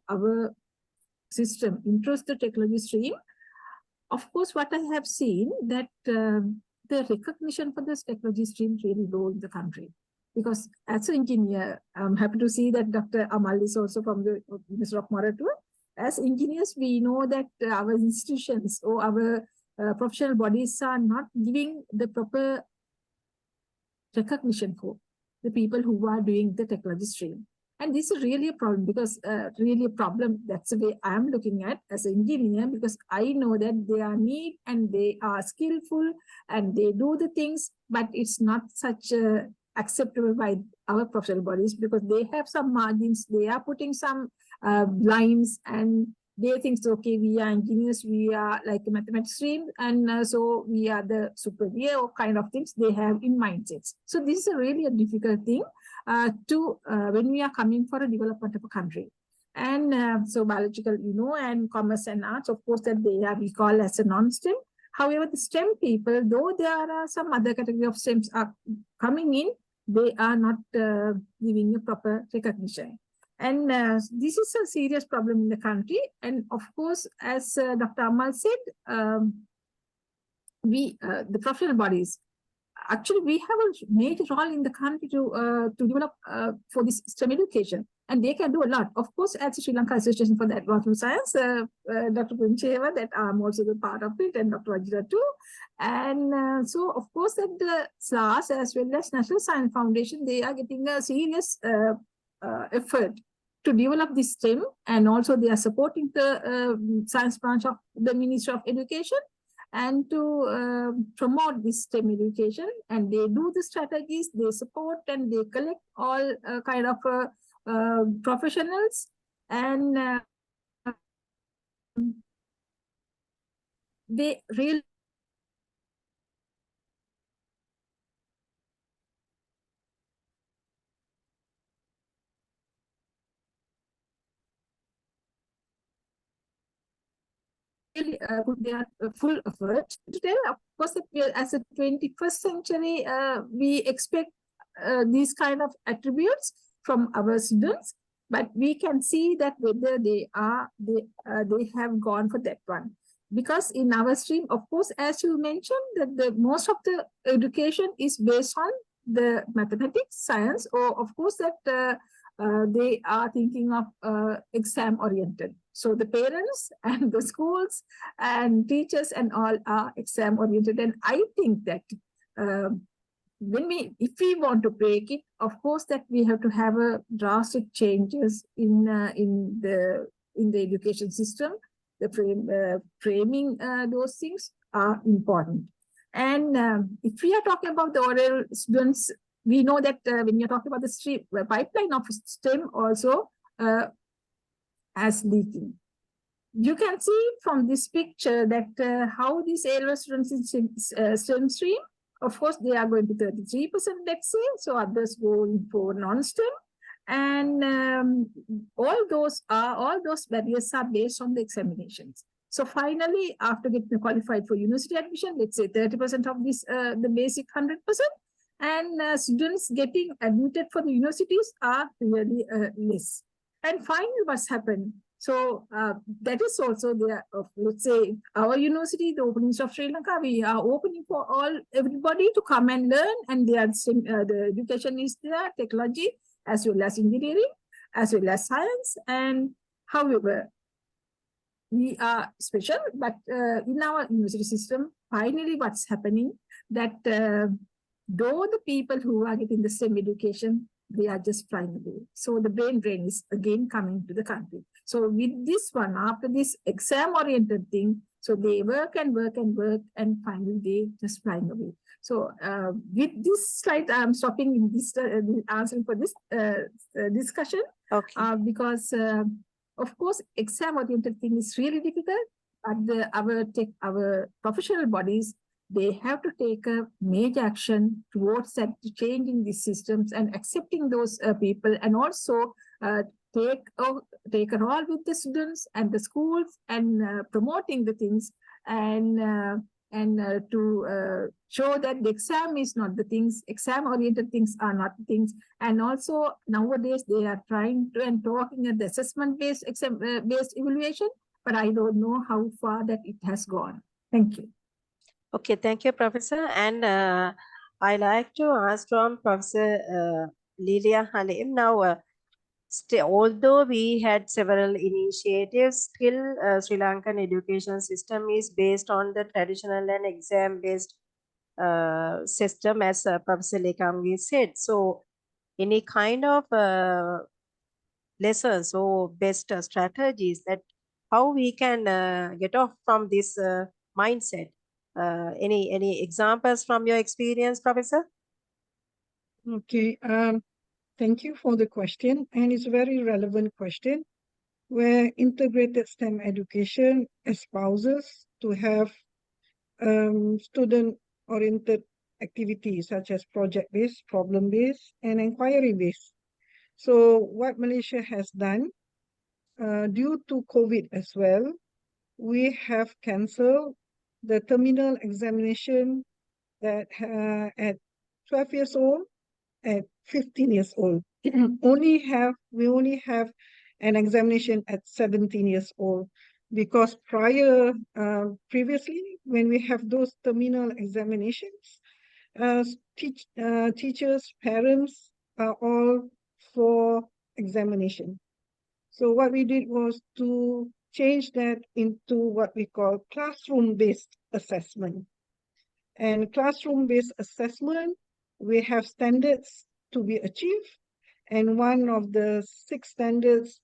our system interest the technology stream, of course, what I have seen that the recognition for this technology stream really low in the country. Because as an engineer, I'm happy to see that Dr. Amal is also from the University of Moratuwa. As engineers, we know that our institutions or our professional bodies are not giving the proper recognition for the people who are doing the technology stream. And this is really a problem, because really a problem, that's the way I'm looking at as an engineer, because I know that they are neat and they are skillful and they do the things, but it's not such acceptable by our professional bodies, because they have some margins, they are putting some lines, and they think, okay, we are engineers, we are like a mathematics stream, and so we are the superior or kind of things they have in mindsets. So this is really a difficult thing when we are coming for a development of a country. And so biological, and commerce and arts, of course, that they are, we call as a non-STEM. However, the STEM people, though there are some other category of STEMs are coming in, they are not giving a proper recognition. And this is a serious problem in the country. And of course, as Dr. Amal said, the professional bodies, actually, we have a major role in the country to develop for this STEM education, and they can do a lot. Of course, as the Sri Lanka Association for the Advancement of Science, Dr. Puncheva, that I'm also the part of it, and Dr. Ajira too. And so, of course, that the SLAS as well as National Science Foundation, they are getting a serious effort to develop this STEM, and also they are supporting the science branch of the Ministry of Education, and to promote this STEM education. And they do the strategies, they support, and they collect all kind of professionals, and they really put their full effort. Today, of course, that we are, as a 21st century, we expect these kind of attributes from our students, but we can see that whether they have gone for that one. Because in our stream, of course, as you mentioned, that the most of the education is based on the mathematics, science, or of course that they are thinking of exam oriented. So the parents and the schools and teachers and all are exam oriented. And I think that if we want to break it, of course that we have to have a drastic changes in the education system. The framing those things are important. And if we are talking about the oral students, we know that when you're talking about the pipeline of STEM also as leaking. You can see from this picture that how these A-level students in STEM stream, of course, they are going to 33%, let's say, so others going for non-STEM. And all those barriers are based on the examinations. So finally, after getting qualified for university admission, let's say 30% of this, the basic 100%, and students getting admitted for the universities are really less. And finally, what's happened? So that is also there. Let's say our university, the Open University of Sri Lanka, we are opening for everybody to come and learn, and the education is there, technology as well as engineering, as well as science. And however, we are special, but in our university system, finally what's happening that though the people who are getting the same education, they are just flying away. So the brain drain is again coming to the country. So with this one, after this exam-oriented thing, so they work and work and work, and finally they just flying away. So with this slide, I'm stopping in this answering for this discussion. Okay. Because of course, exam-oriented thing is really difficult, but our professional bodies, they have to take a major action towards that, changing these systems and accepting those people, and also take a role with the students and the schools, and promoting the things, and to show that the exam is not the things, exam-oriented things are not the things. And also nowadays they are trying to and talking at the assessment-based based evaluation, but I don't know how far that it has gone. Thank you. Okay, thank you, Professor. And I like to ask from Professor Lilia Halim now. Although we had several initiatives, still Sri Lankan education system is based on the traditional and exam-based system, as Professor Lekamgi said. So, any kind of lessons or best strategies that how we can get off from this mindset? Any examples from your experience, Professor? Okay. Thank you for the question, and it's a very relevant question, where integrated STEM education espouses to have student-oriented activities such as project-based, problem-based, and inquiry-based. So what Malaysia has done, due to COVID as well, we have cancelled the terminal examination that at 12 years old, at 15 years old. We only have an examination at 17 years old, because previously, when we have those terminal examinations, teachers, parents are all for examination. So what we did was to change that into what we call classroom-based assessment. And classroom-based assessment, we have standards to be achieved. And one of the 6 standards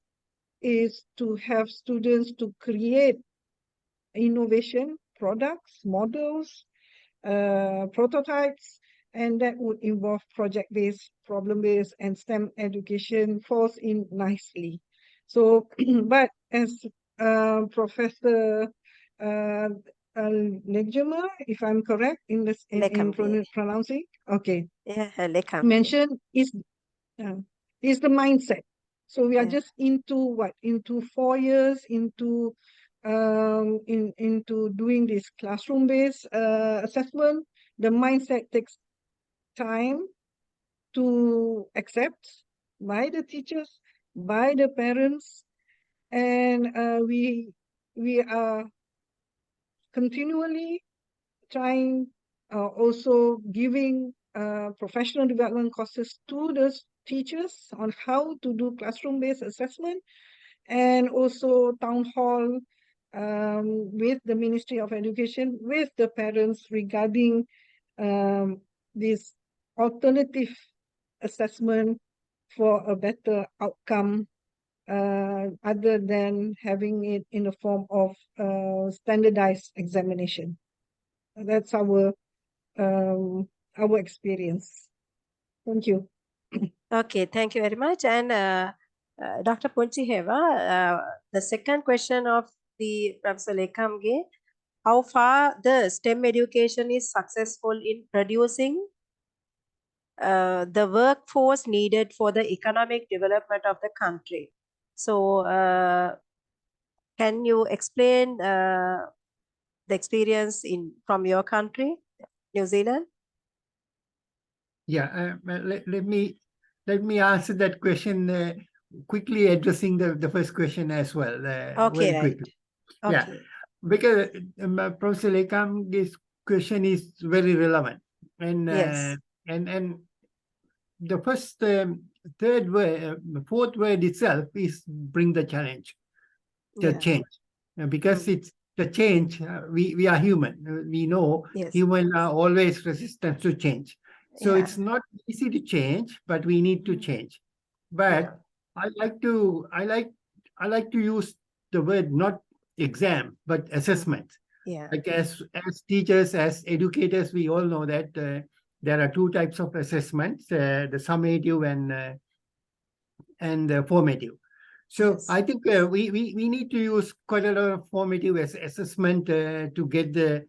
is to have students to create innovation products, models, prototypes, and that would involve project-based, problem-based, and STEM education falls in nicely. So, but as Professor Legema, if I'm correct in this in pronouncing, okay, Yeah, Lekam. mentioned is the mindset. So we are just into 4 years into doing this classroom-based assessment. The mindset takes time to accept by the teachers, by the parents, and we are continually trying, also giving professional development courses to the teachers on how to do classroom-based assessment, and also town hall with the Ministry of Education, with the parents regarding this alternative assessment for a better outcome, other than having it in the form of standardized examination. That's our experience. Thank you. Okay, thank you very much. And Dr. Ponchiheva, the second question of the Professor Lekamge, how far the STEM education is successful in producing the workforce needed for the economic development of the country. So, can you explain the experience from your country, New Zealand? Yeah, let me answer that question quickly addressing the first question as well, Okay, very right. quickly. Yeah. Okay. Because Professor Lekam, this question is very relevant. And Yes. and the first, third word, fourth word itself is bring the challenge, the Yeah. change. Because Mm. it's the change, we are human. We know Yes. humans are always resistant to change. So Yeah. it's not easy to change, but we need to change. But Yeah. I like to use the word not exam, but assessment. Yeah. Like as teachers, as educators, we all know that there are two types of assessments: the summative and formative. So Yes. I think we need to use quite a lot of formative assessment to get the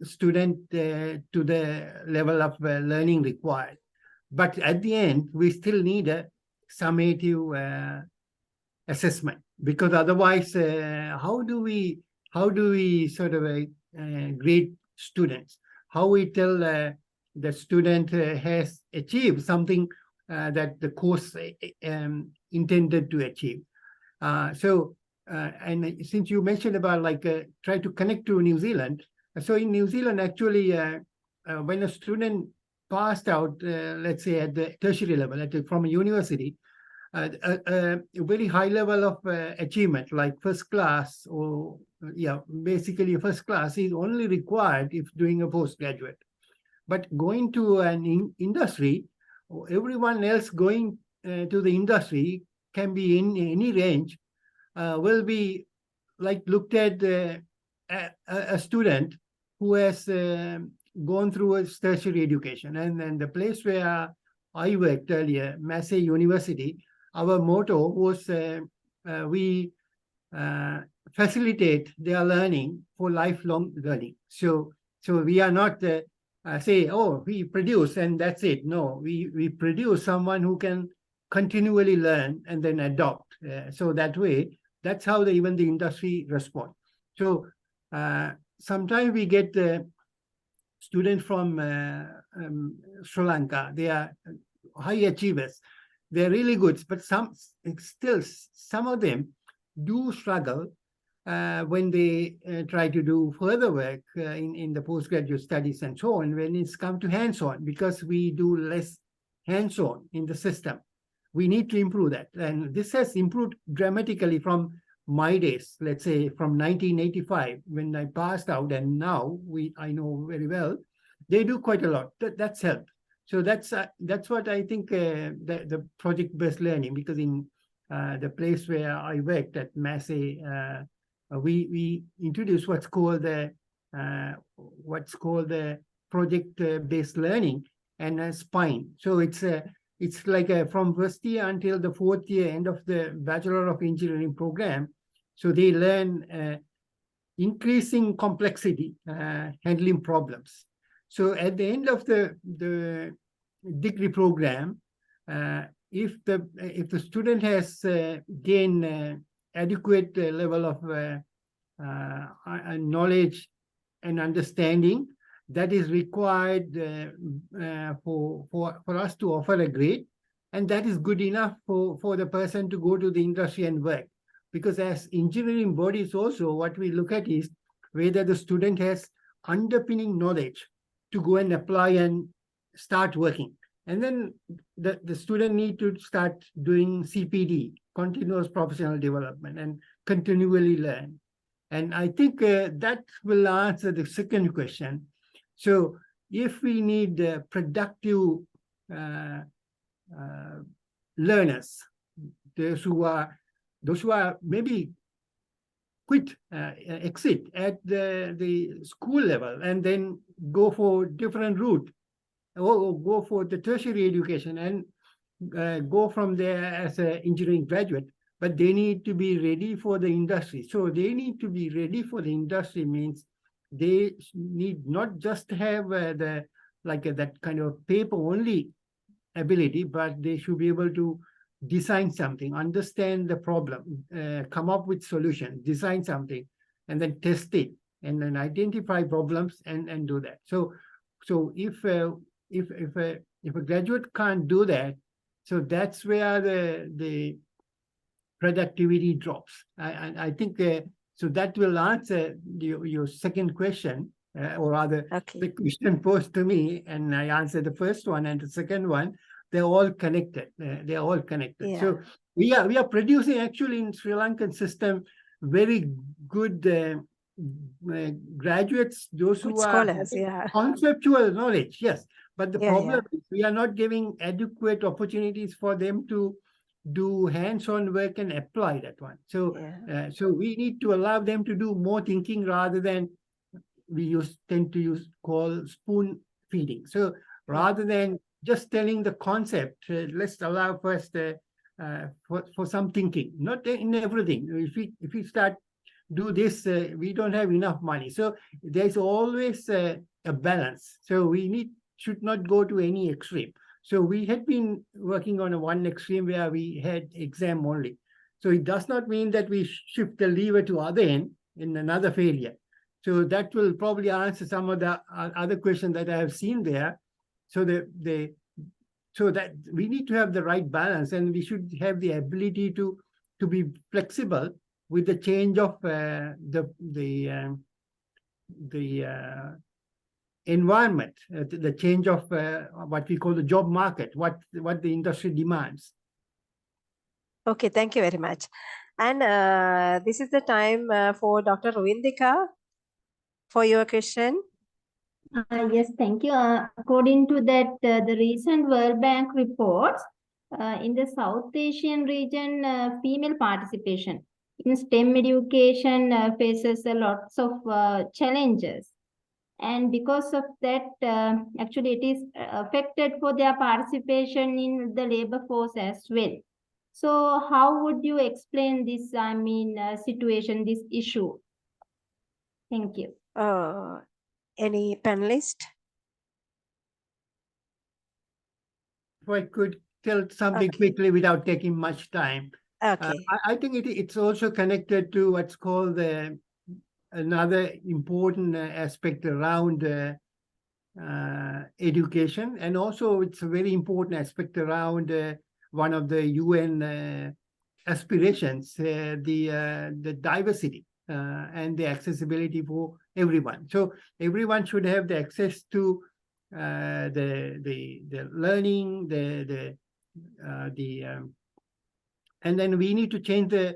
student to the level of learning required. But at the end, we still need a summative assessment, because otherwise, how do we sort of grade students? How we tell the student has achieved something that the course intended to achieve. And since you mentioned about try to connect to New Zealand, so in New Zealand, actually, when a student passed out, let's say at the tertiary level, from a university, a very high level of achievement, like first class, or basically first class is only required if doing a postgraduate. But going to an industry, everyone else going to the industry can be in any range, will be like looked at a student who has gone through a tertiary education. And the place where I worked earlier, Massey University, our motto was we facilitate their learning for lifelong learning. So we are not say, oh, we produce and that's it. No, we produce someone who can continually learn and then adopt. So that way, that's how even the industry responds. So sometimes we get students from Sri Lanka. They are high achievers. They're really good, but some of them do struggle when they try to do further work in the postgraduate studies and so on, when it's come to hands-on, because we do less hands-on in the system. We need to improve that. And this has improved dramatically from my days, let's say from 1985, when I passed out, and now I know very well, they do quite a lot. That's helped. So that's what I think the project-based learning, because in the place where I worked at Massey, we introduced what's called the project-based learning and SPINE. So it's like from first year until the fourth year, end of the Bachelor of Engineering program. So they learn increasing complexity, handling problems. So at the end of the degree program, if the student has gained adequate level of knowledge and understanding that is required for us to offer a grade, and that is good enough for the person to go to the industry and work. Because as engineering bodies also, what we look at is whether the student has underpinning knowledge to go and apply and start working. And then the student need to start doing CPD, continuous professional development, and continually learn. And I think that will answer the second question. So if we need productive learners, those who are maybe exit at the school level and then go for different route, or go for the tertiary education and go from there as an engineering graduate, but they need to be ready for the industry. So they need to be ready for the industry means they need not just have that kind of paper only ability, but they should be able to design something, understand the problem, come up with solutions, design something, and then test it, and then identify problems and do that. So if a graduate can't do that, so that's where the productivity drops. I think so that will answer your second question, or rather Okay. the question posed to me, and I answered the first one and the second one. They're all connected. They're all connected. Yeah. So we are producing actually in Sri Lankan system very good graduates, those Good who are scholars, yeah. conceptual knowledge, yes. But the Yeah, problem is we are not giving adequate opportunities for them to do hands-on work and apply that one. So, Yeah. so we need to allow them to do more thinking rather than we tend to call spoon feeding. So rather than just telling the concept, let's allow first for some thinking, not in everything. If we start do this, we don't have enough money. So there's always a balance. So we should not go to any extreme. So we had been working on one extreme where we had exam only. So it does not mean that we shift the lever to other end in another failure. So that will probably answer some of the other questions that I have seen there. So so that we need to have the right balance, and we should have the ability to be flexible with the change of the environment, the change of what we call the job market, what the industry demands. Okay, thank you very much. And this is the time for Dr. Rovindika for your question. Yes, thank you. According to that, the recent World Bank reports, in the South Asian region, female participation in STEM education faces a lots of challenges. And because of that, actually it is affected for their participation in the labor force as well. So how would you explain this, situation, this issue? Thank you. Any panelist? If I could tell something quickly without taking much time. Okay. I think it's also connected to what's called another important aspect around education, and also it's a very important aspect around one of the UN aspirations, the diversity and the accessibility for everyone. So everyone should have the access to the learning, and then we need to change their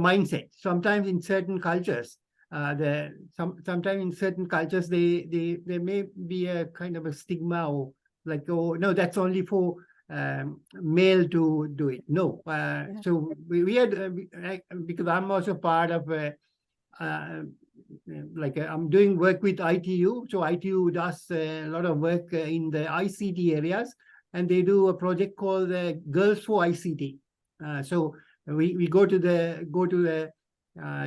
mindset. Sometimes in certain cultures, sometimes in certain cultures, there may be a kind of a stigma, or like, oh no, that's only for male to do it. No, so we had because I'm also part of I'm doing work with ITU. So ITU does a lot of work in the ICT areas, and they do a project called Girls for ICT. So we go to the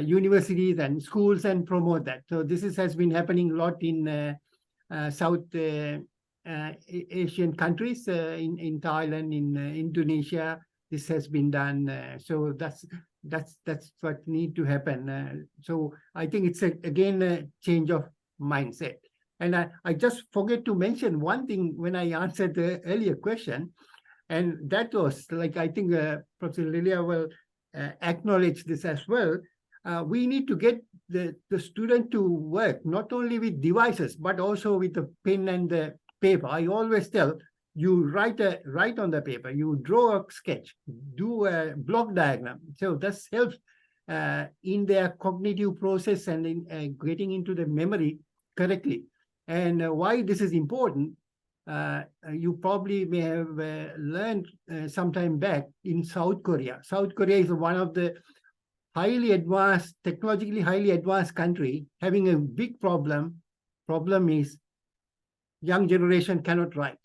universities and schools and promote that. So this has been happening a lot in South Asian countries, in Thailand, in Indonesia. This has been done. So that's what need to happen. So I think it's again a change of mindset. And I just forget to mention one thing when I answered the earlier question, and that was like, I think Professor Lilia will acknowledge this as well. We need to get the student to work not only with devices, but also with the pen and the paper. I always tell you, write on the paper, you draw a sketch, do a block diagram. So this helps in their cognitive process and in getting into the memory correctly. And why this is important, you probably may have learned some time back in South Korea. South Korea is one of the highly advanced, technologically highly advanced country, having a big problem. Problem is young generation cannot write.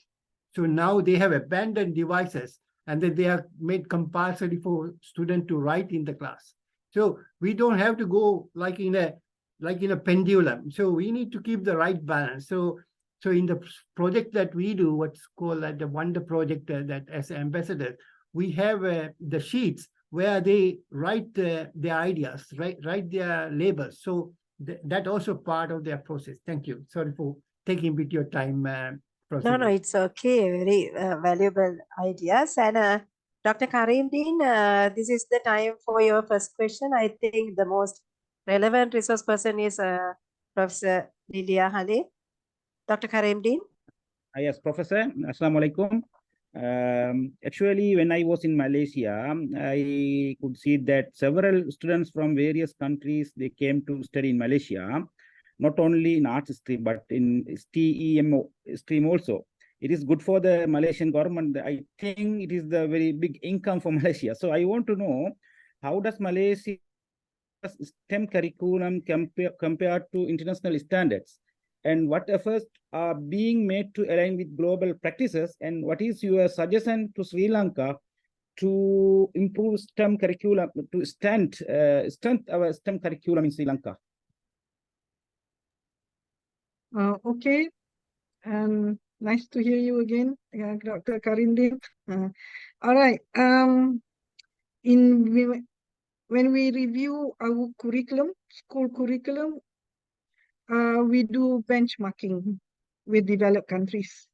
So now they have abandoned devices, and then they have made compulsory for students to write in the class. So we don't have to go like in a pendulum. So we need to keep the right balance. So in the project that we do, what's called the Wonder Project, that as ambassadors, we have the sheets where they write their ideas, write their labels. So that also part of their process. Thank you. Sorry for taking a bit your time. No, it's okay. Very valuable ideas. And Dr. Karimdeen, this is the time for your first question. I think the most relevant resource person is Professor Lilia Halil. Dr. Karimdeen. Yes, Professor. Assalamualaikum. Actually, when I was in Malaysia, I could see that several students from various countries, they came to study in Malaysia, not only in arts stream, but in STEM stream also. It is good for the Malaysian government. I think it is the very big income for Malaysia. So I want to know, how does Malaysia's STEM curriculum compared to international standards? And what efforts are being made to align with global practices? And what is your suggestion to Sri Lanka to improve STEM curriculum, to strengthen our STEM curriculum in Sri Lanka? Okay. Nice to hear you again, Dr. Karimdeen. All right. When we review our curriculum, school curriculum, we do benchmarking with developed countries,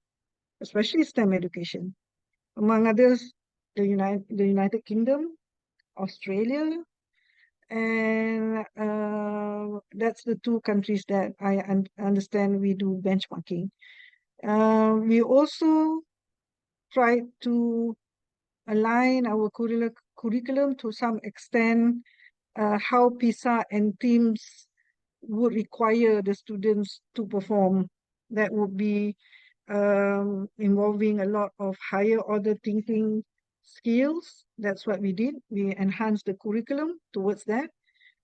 especially STEM education. Among others, the United Kingdom, Australia, and that's the two countries that I understand we do benchmarking. We also try to align our curriculum to some extent how PISA and TIMSS would require the students to perform. That would be involving a lot of higher order thinking skills. That's what we did. We enhanced the curriculum towards that.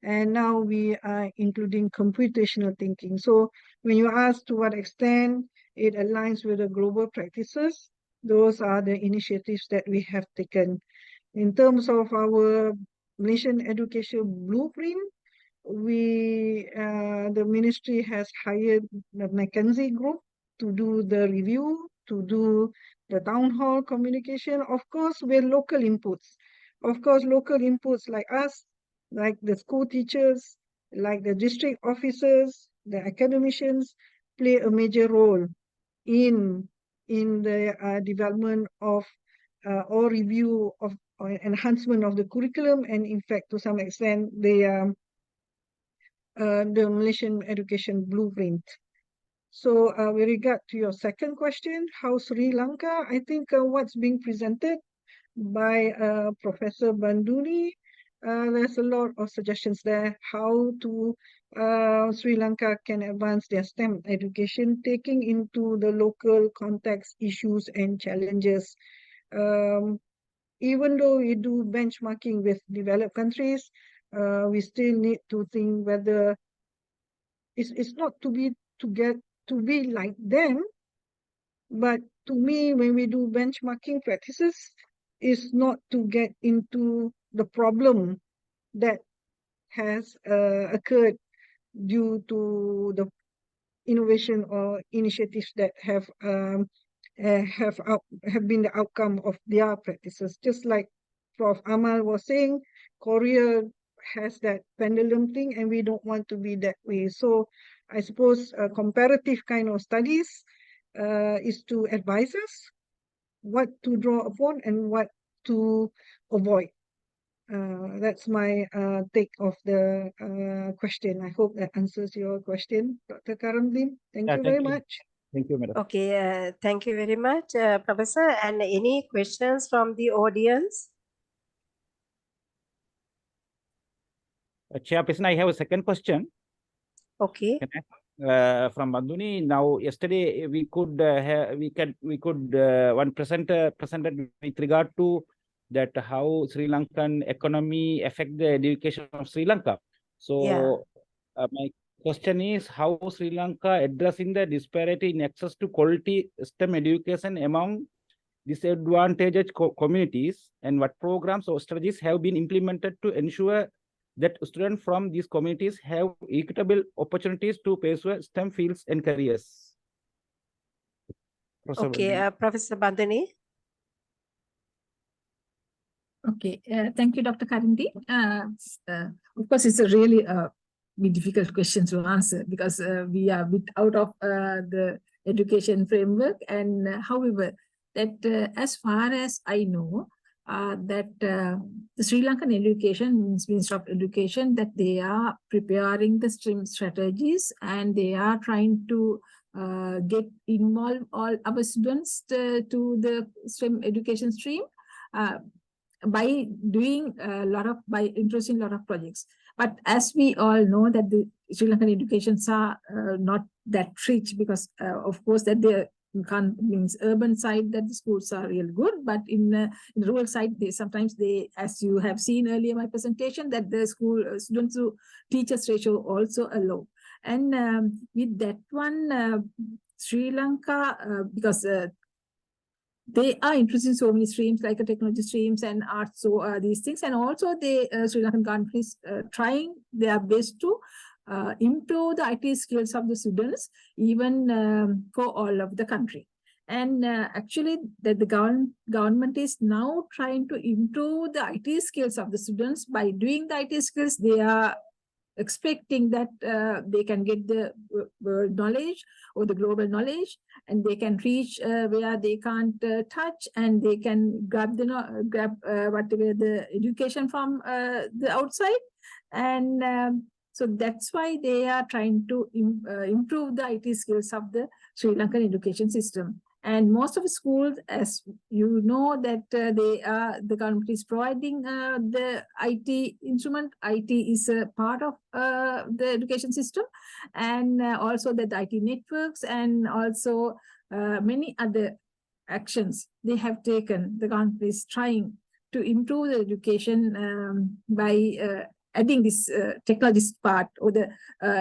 And now we are including computational thinking. So when you ask to what extent it aligns with the global practices, those are the initiatives that we have taken. In terms of our Malaysian Education Blueprint, the ministry has hired the McKinsey Group to do the review, to do the town hall communication, of course, with local inputs. Of course, local inputs like us, like the school teachers, like the district officers, the academicians, play a major role in the development of or review of or enhancement of the curriculum, and in fact, to some extent, the Malaysian Education Blueprint. So with regard to your second question, how Sri Lanka, I think what's being presented by Professor Banduni, there's a lot of suggestions there how to Sri Lanka can advance their STEM education, taking into the local context issues and challenges. Even though we do benchmarking with developed countries, we still need to think whether it's not to be like them, but to me, when we do benchmarking practices, is not to get into the problem that has occurred due to the innovation or initiatives that have been the outcome of their practices. Just like Prof. Amal was saying, Korea has that pendulum thing, and we don't want to be that way. So I suppose comparative kind of studies is to advise us what to draw upon and what to avoid. That's my take of the question. I hope that answers your question, Dr. Karimdeen. Thank you very much. Thank you, Madam. Okay, thank you very much, Professor. And any questions from the audience? Chairperson, I have a second question. Okay. From Banduni. Now, yesterday we could one presenter presented with regard to that how Sri Lankan economy affect the education of Sri Lanka. So my question is how Sri Lanka addressing the disparity in access to quality STEM education among disadvantaged communities, and what programs or strategies have been implemented to ensure that students from these communities have equitable opportunities to pursue STEM fields and careers. Okay, Professor Banduni. Okay, thank you, Dr. Karimdeen. Of course, it's a really difficult question to answer because we are a bit out of the education framework. And however, that as far as I know, that the Sri Lankan Education, Ministry of Education, that they are preparing the STEM strategies and they are trying to get involved all our students to the STEM education stream by doing by introducing a lot of projects. But as we all know that the Sri Lankan educations are not that rich because of course that they means urban side that the schools are real good, but in the rural side sometimes they, as you have seen earlier in my presentation, that the school students to teachers ratio also are low. And with that one, Sri Lanka, because they are introducing so many streams like technology streams and arts, so these things, and also the Sri Lankan countries trying their best to improve the IT skills of the students, even for all of the country. And actually, that the government is now trying to improve the IT skills of the students. By doing the IT skills, they are expecting that they can get the world knowledge or the global knowledge, and they can reach where they can't touch, and they can grab whatever the education from the outside. And so that's why they are trying to improve the IT skills of the Sri Lankan education system. And most of the schools, as you know, that the government is providing the IT instrument. IT is a part of the education system, and also the IT networks, and also many other actions they have taken. The government is trying to improve the education by adding this technology part or the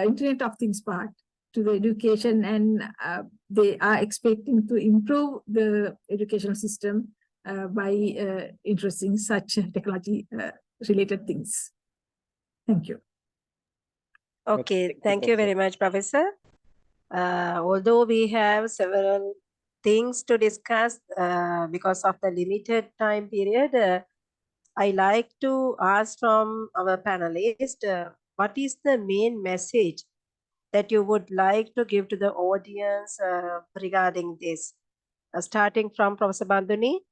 Internet of Things part to the education, and they are expecting to improve the educational system by introducing such technology related things. Thank you. Okay, thank you very much, Professor. Although we have several things to discuss because of the limited time period, I like to ask from our panelists, what is the main message that you would like to give to the audience regarding this? Starting from Professor Banduni.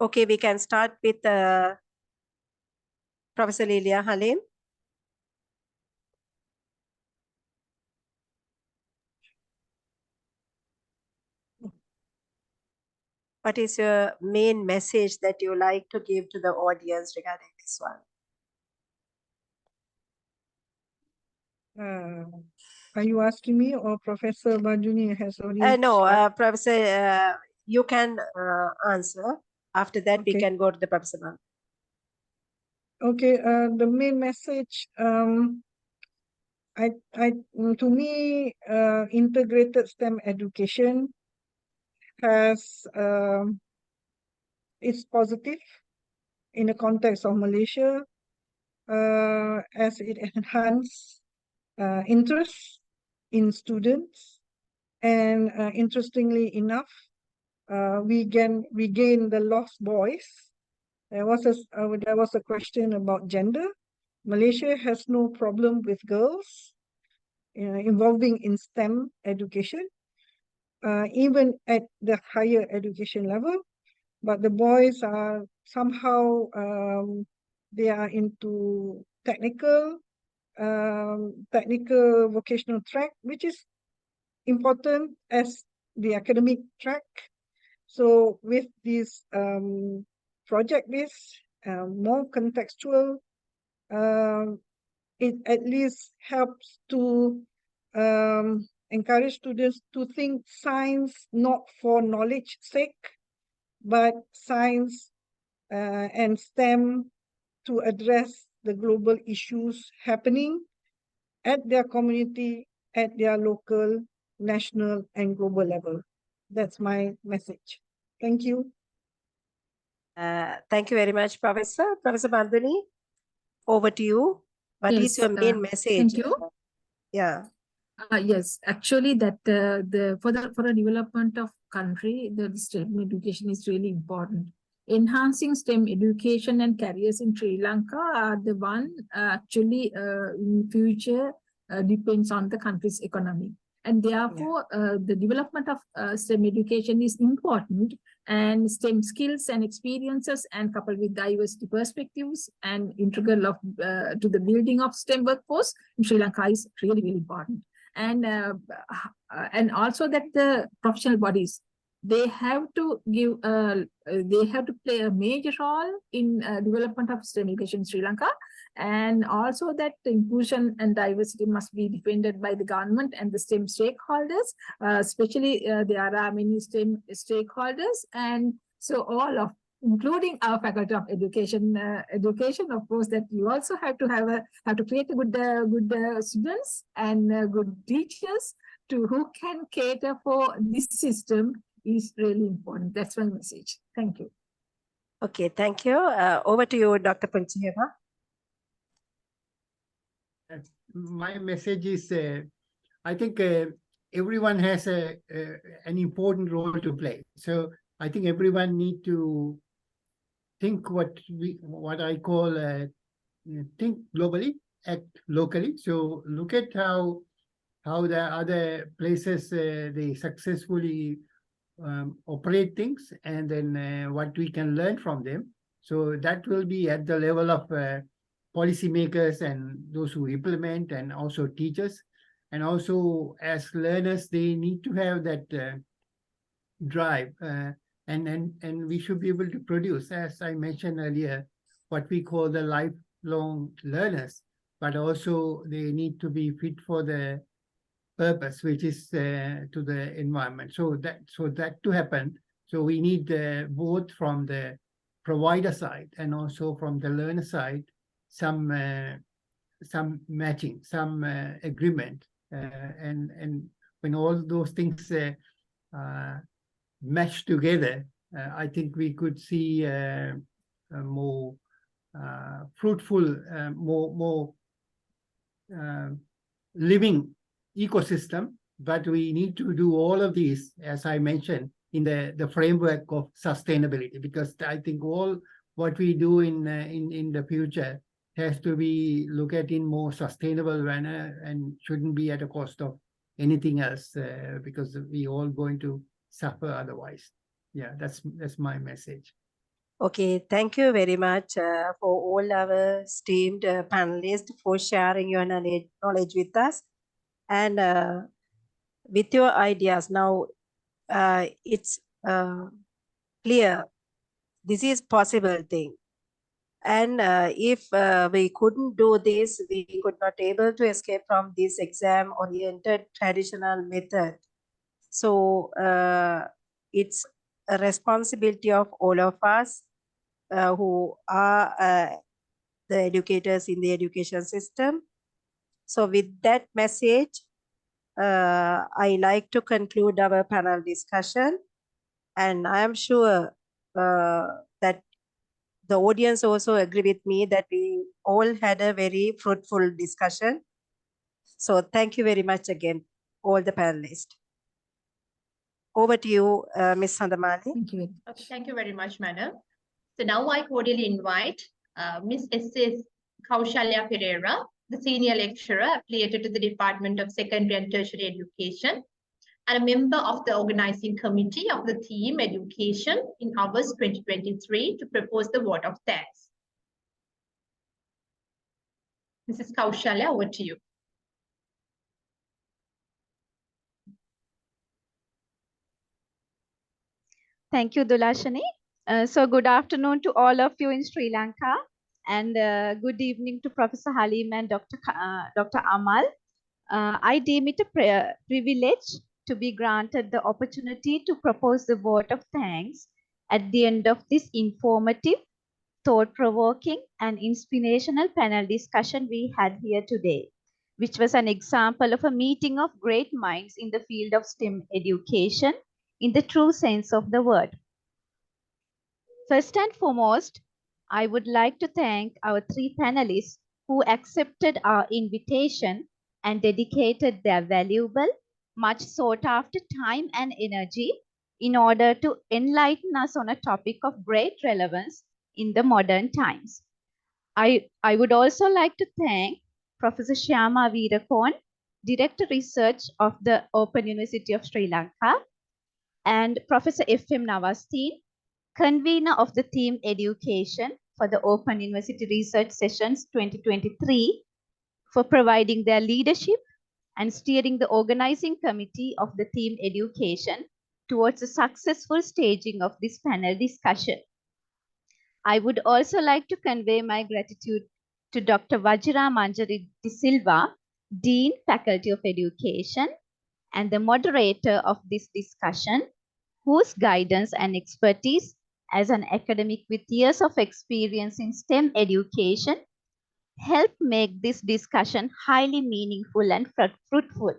Okay, we can start with Professor Lilia Halim. What is your main message that you like to give to the audience regarding this one? Are you asking me, or Professor Banduni has already? No, Professor, you can answer. After that, we Okay. can go to the Professor Banduni. Okay, the main message, to me, integrated STEM education has, it's positive in the context of Malaysia, as it enhances interest in students, and interestingly enough, we gain the lost boys. There was a question about gender. Malaysia has no problem with girls involving in STEM education, even at the higher education level. But the boys are somehow, they are into technical vocational track, which is important as the academic track. So with this project-based, more contextual, it at least helps to encourage students to think science not for knowledge sake, but science and STEM to address the global issues happening at their community, at their local, national, and global level. That's my message. Thank you. Thank you very much, Professor. Professor Banduni, over to you. What is Yes, your main message? thank you. Yeah. Yes, actually, that for the development of country, the STEM education is really important. Enhancing STEM education and careers in Sri Lanka are the one actually in future depends on the country's economy. And therefore, the development of STEM education is important, and STEM skills and experiences, and coupled with diversity perspectives and integral of to the building of STEM workforce in Sri Lanka is really, really important. And also that the professional bodies, they have to give they have to play a major role in development of STEM education in Sri Lanka, and also that the inclusion and diversity must be defended by the government and the STEM stakeholders. Especially there are many STEM stakeholders, and so all of, including our faculty of education, of course, that you also have to create a good students and good teachers who can cater for this system is really important. That's my message. Thank you. Okay, thank you. Over to you, Dr. Punchihema. My message is, I think everyone has an important role to play. So I think everyone need to think what I call think globally, act locally. So look at how the other places they successfully operate things, and then what we can learn from them. So that will be at the level of policymakers and those who implement, and also teachers. And also as learners, they need to have that drive, and we should be able to produce, as I mentioned earlier, what we call the lifelong learners, but also they need to be fit for the purpose, which is to the environment. So that to happen, so we need both from the provider side and also from the learner side some matching, some agreement, and when all those things match together, I think we could see a more fruitful, more living ecosystem. But we need to do all of these, as I mentioned, in the framework of sustainability, because I think all what we do in the future has to be looked at in more sustainable manner and shouldn't be at the cost of anything else, because we all going to suffer otherwise. Yeah, that's my message. Okay, thank you very much for all our esteemed panelists for sharing your knowledge with us, and with your ideas. Now it's clear this is possible thing, and if we couldn't do this, we could not able to escape from this exam oriented traditional method. So it's a responsibility of all of us who are the educators in the education system. So with that message, I like to conclude our panel discussion, and I am sure that the audience also agree with me that we all had a very fruitful discussion. So thank you very much again, all the panelists. Over to you, Ms. Sandamali. Thank you. Okay, thank you very much, madam. So now I cordially invite Ms. S.S. Kaushalya Pereira, the senior lecturer affiliated to the Department of Secondary and Tertiary Education, and a member of the organizing committee of the theme Education in August 2023, to propose the vote of thanks. Mrs. Kaushalya, over to you. Thank you, Dulashani. So good afternoon to all of you in Sri Lanka, and good evening to Professor Halim and Dr. Amal. I deem it a privilege to be granted the opportunity to propose the vote of thanks at the end of this informative, thought-provoking and inspirational panel discussion we had here today, which was an example of a meeting of great minds in the field of STEM education in the true sense of the word. First and foremost, I would like to thank our three panelists who accepted our invitation and dedicated their valuable, much sought after time and energy in order to enlighten us on a topic of great relevance in the modern times. I would also like to thank Professor Shyama Veerakorn, Director Research of the Open University of Sri Lanka, and Professor F.M. Nawasteen, convener of the theme Education for the Open University Research Sessions 2023, for providing their leadership and steering the organizing committee of the theme Education towards the successful staging of this panel discussion. I would also like to convey my gratitude to Dr. Vajira Manjari De Silva, Dean, Faculty of Education, and the moderator of this discussion, whose guidance and expertise as an academic with years of experience in STEM education help make this discussion highly meaningful and fruitful.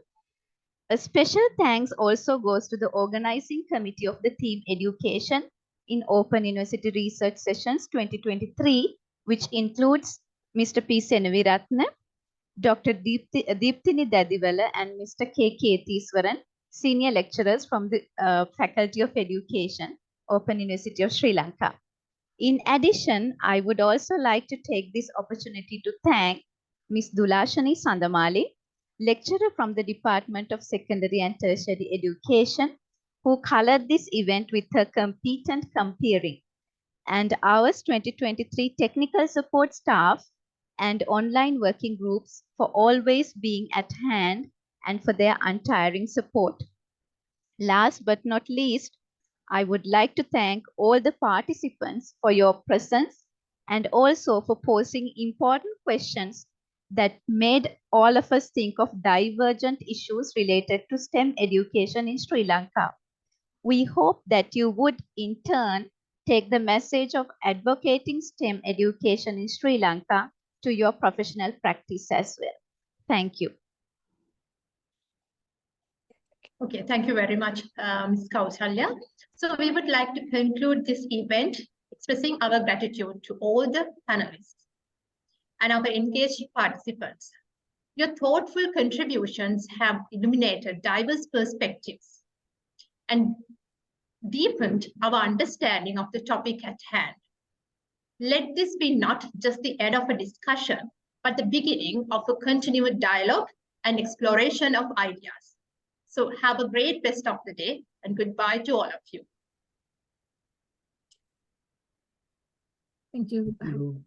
A special thanks also goes to the organizing committee of the theme Education in Open University Research Sessions 2023, which includes Mr. P. Senaviratne, Dr. Deepthini Dadiwala, and Mr. K. Ketheeswaran, senior lecturers from the Faculty of Education, Open University of Sri Lanka. In addition, I would also like to take this opportunity to thank Ms. Dulashani Sandamali, lecturer from the Department of Secondary and Tertiary Education, who colored this event with her competent comparing, and ours 2023 technical support staff and online working groups for always being at hand and for their untiring support. Last but not least, I would like to thank all the participants for your presence and also for posing important questions that made all of us think of divergent issues related to STEM education in Sri Lanka. We hope that you would, in turn, take the message of advocating STEM education in Sri Lanka to your professional practice as well. Thank you. Okay, thank you very much, Ms. Kausalya. So we would like to conclude this event expressing our gratitude to all the panelists and our engaged participants. Your thoughtful contributions have illuminated diverse perspectives and deepened our understanding of the topic at hand. Let this be not just the end of a discussion, but the beginning of a continued dialogue and exploration of ideas. So have a great rest of the day and goodbye to all of you. Thank you. Hello.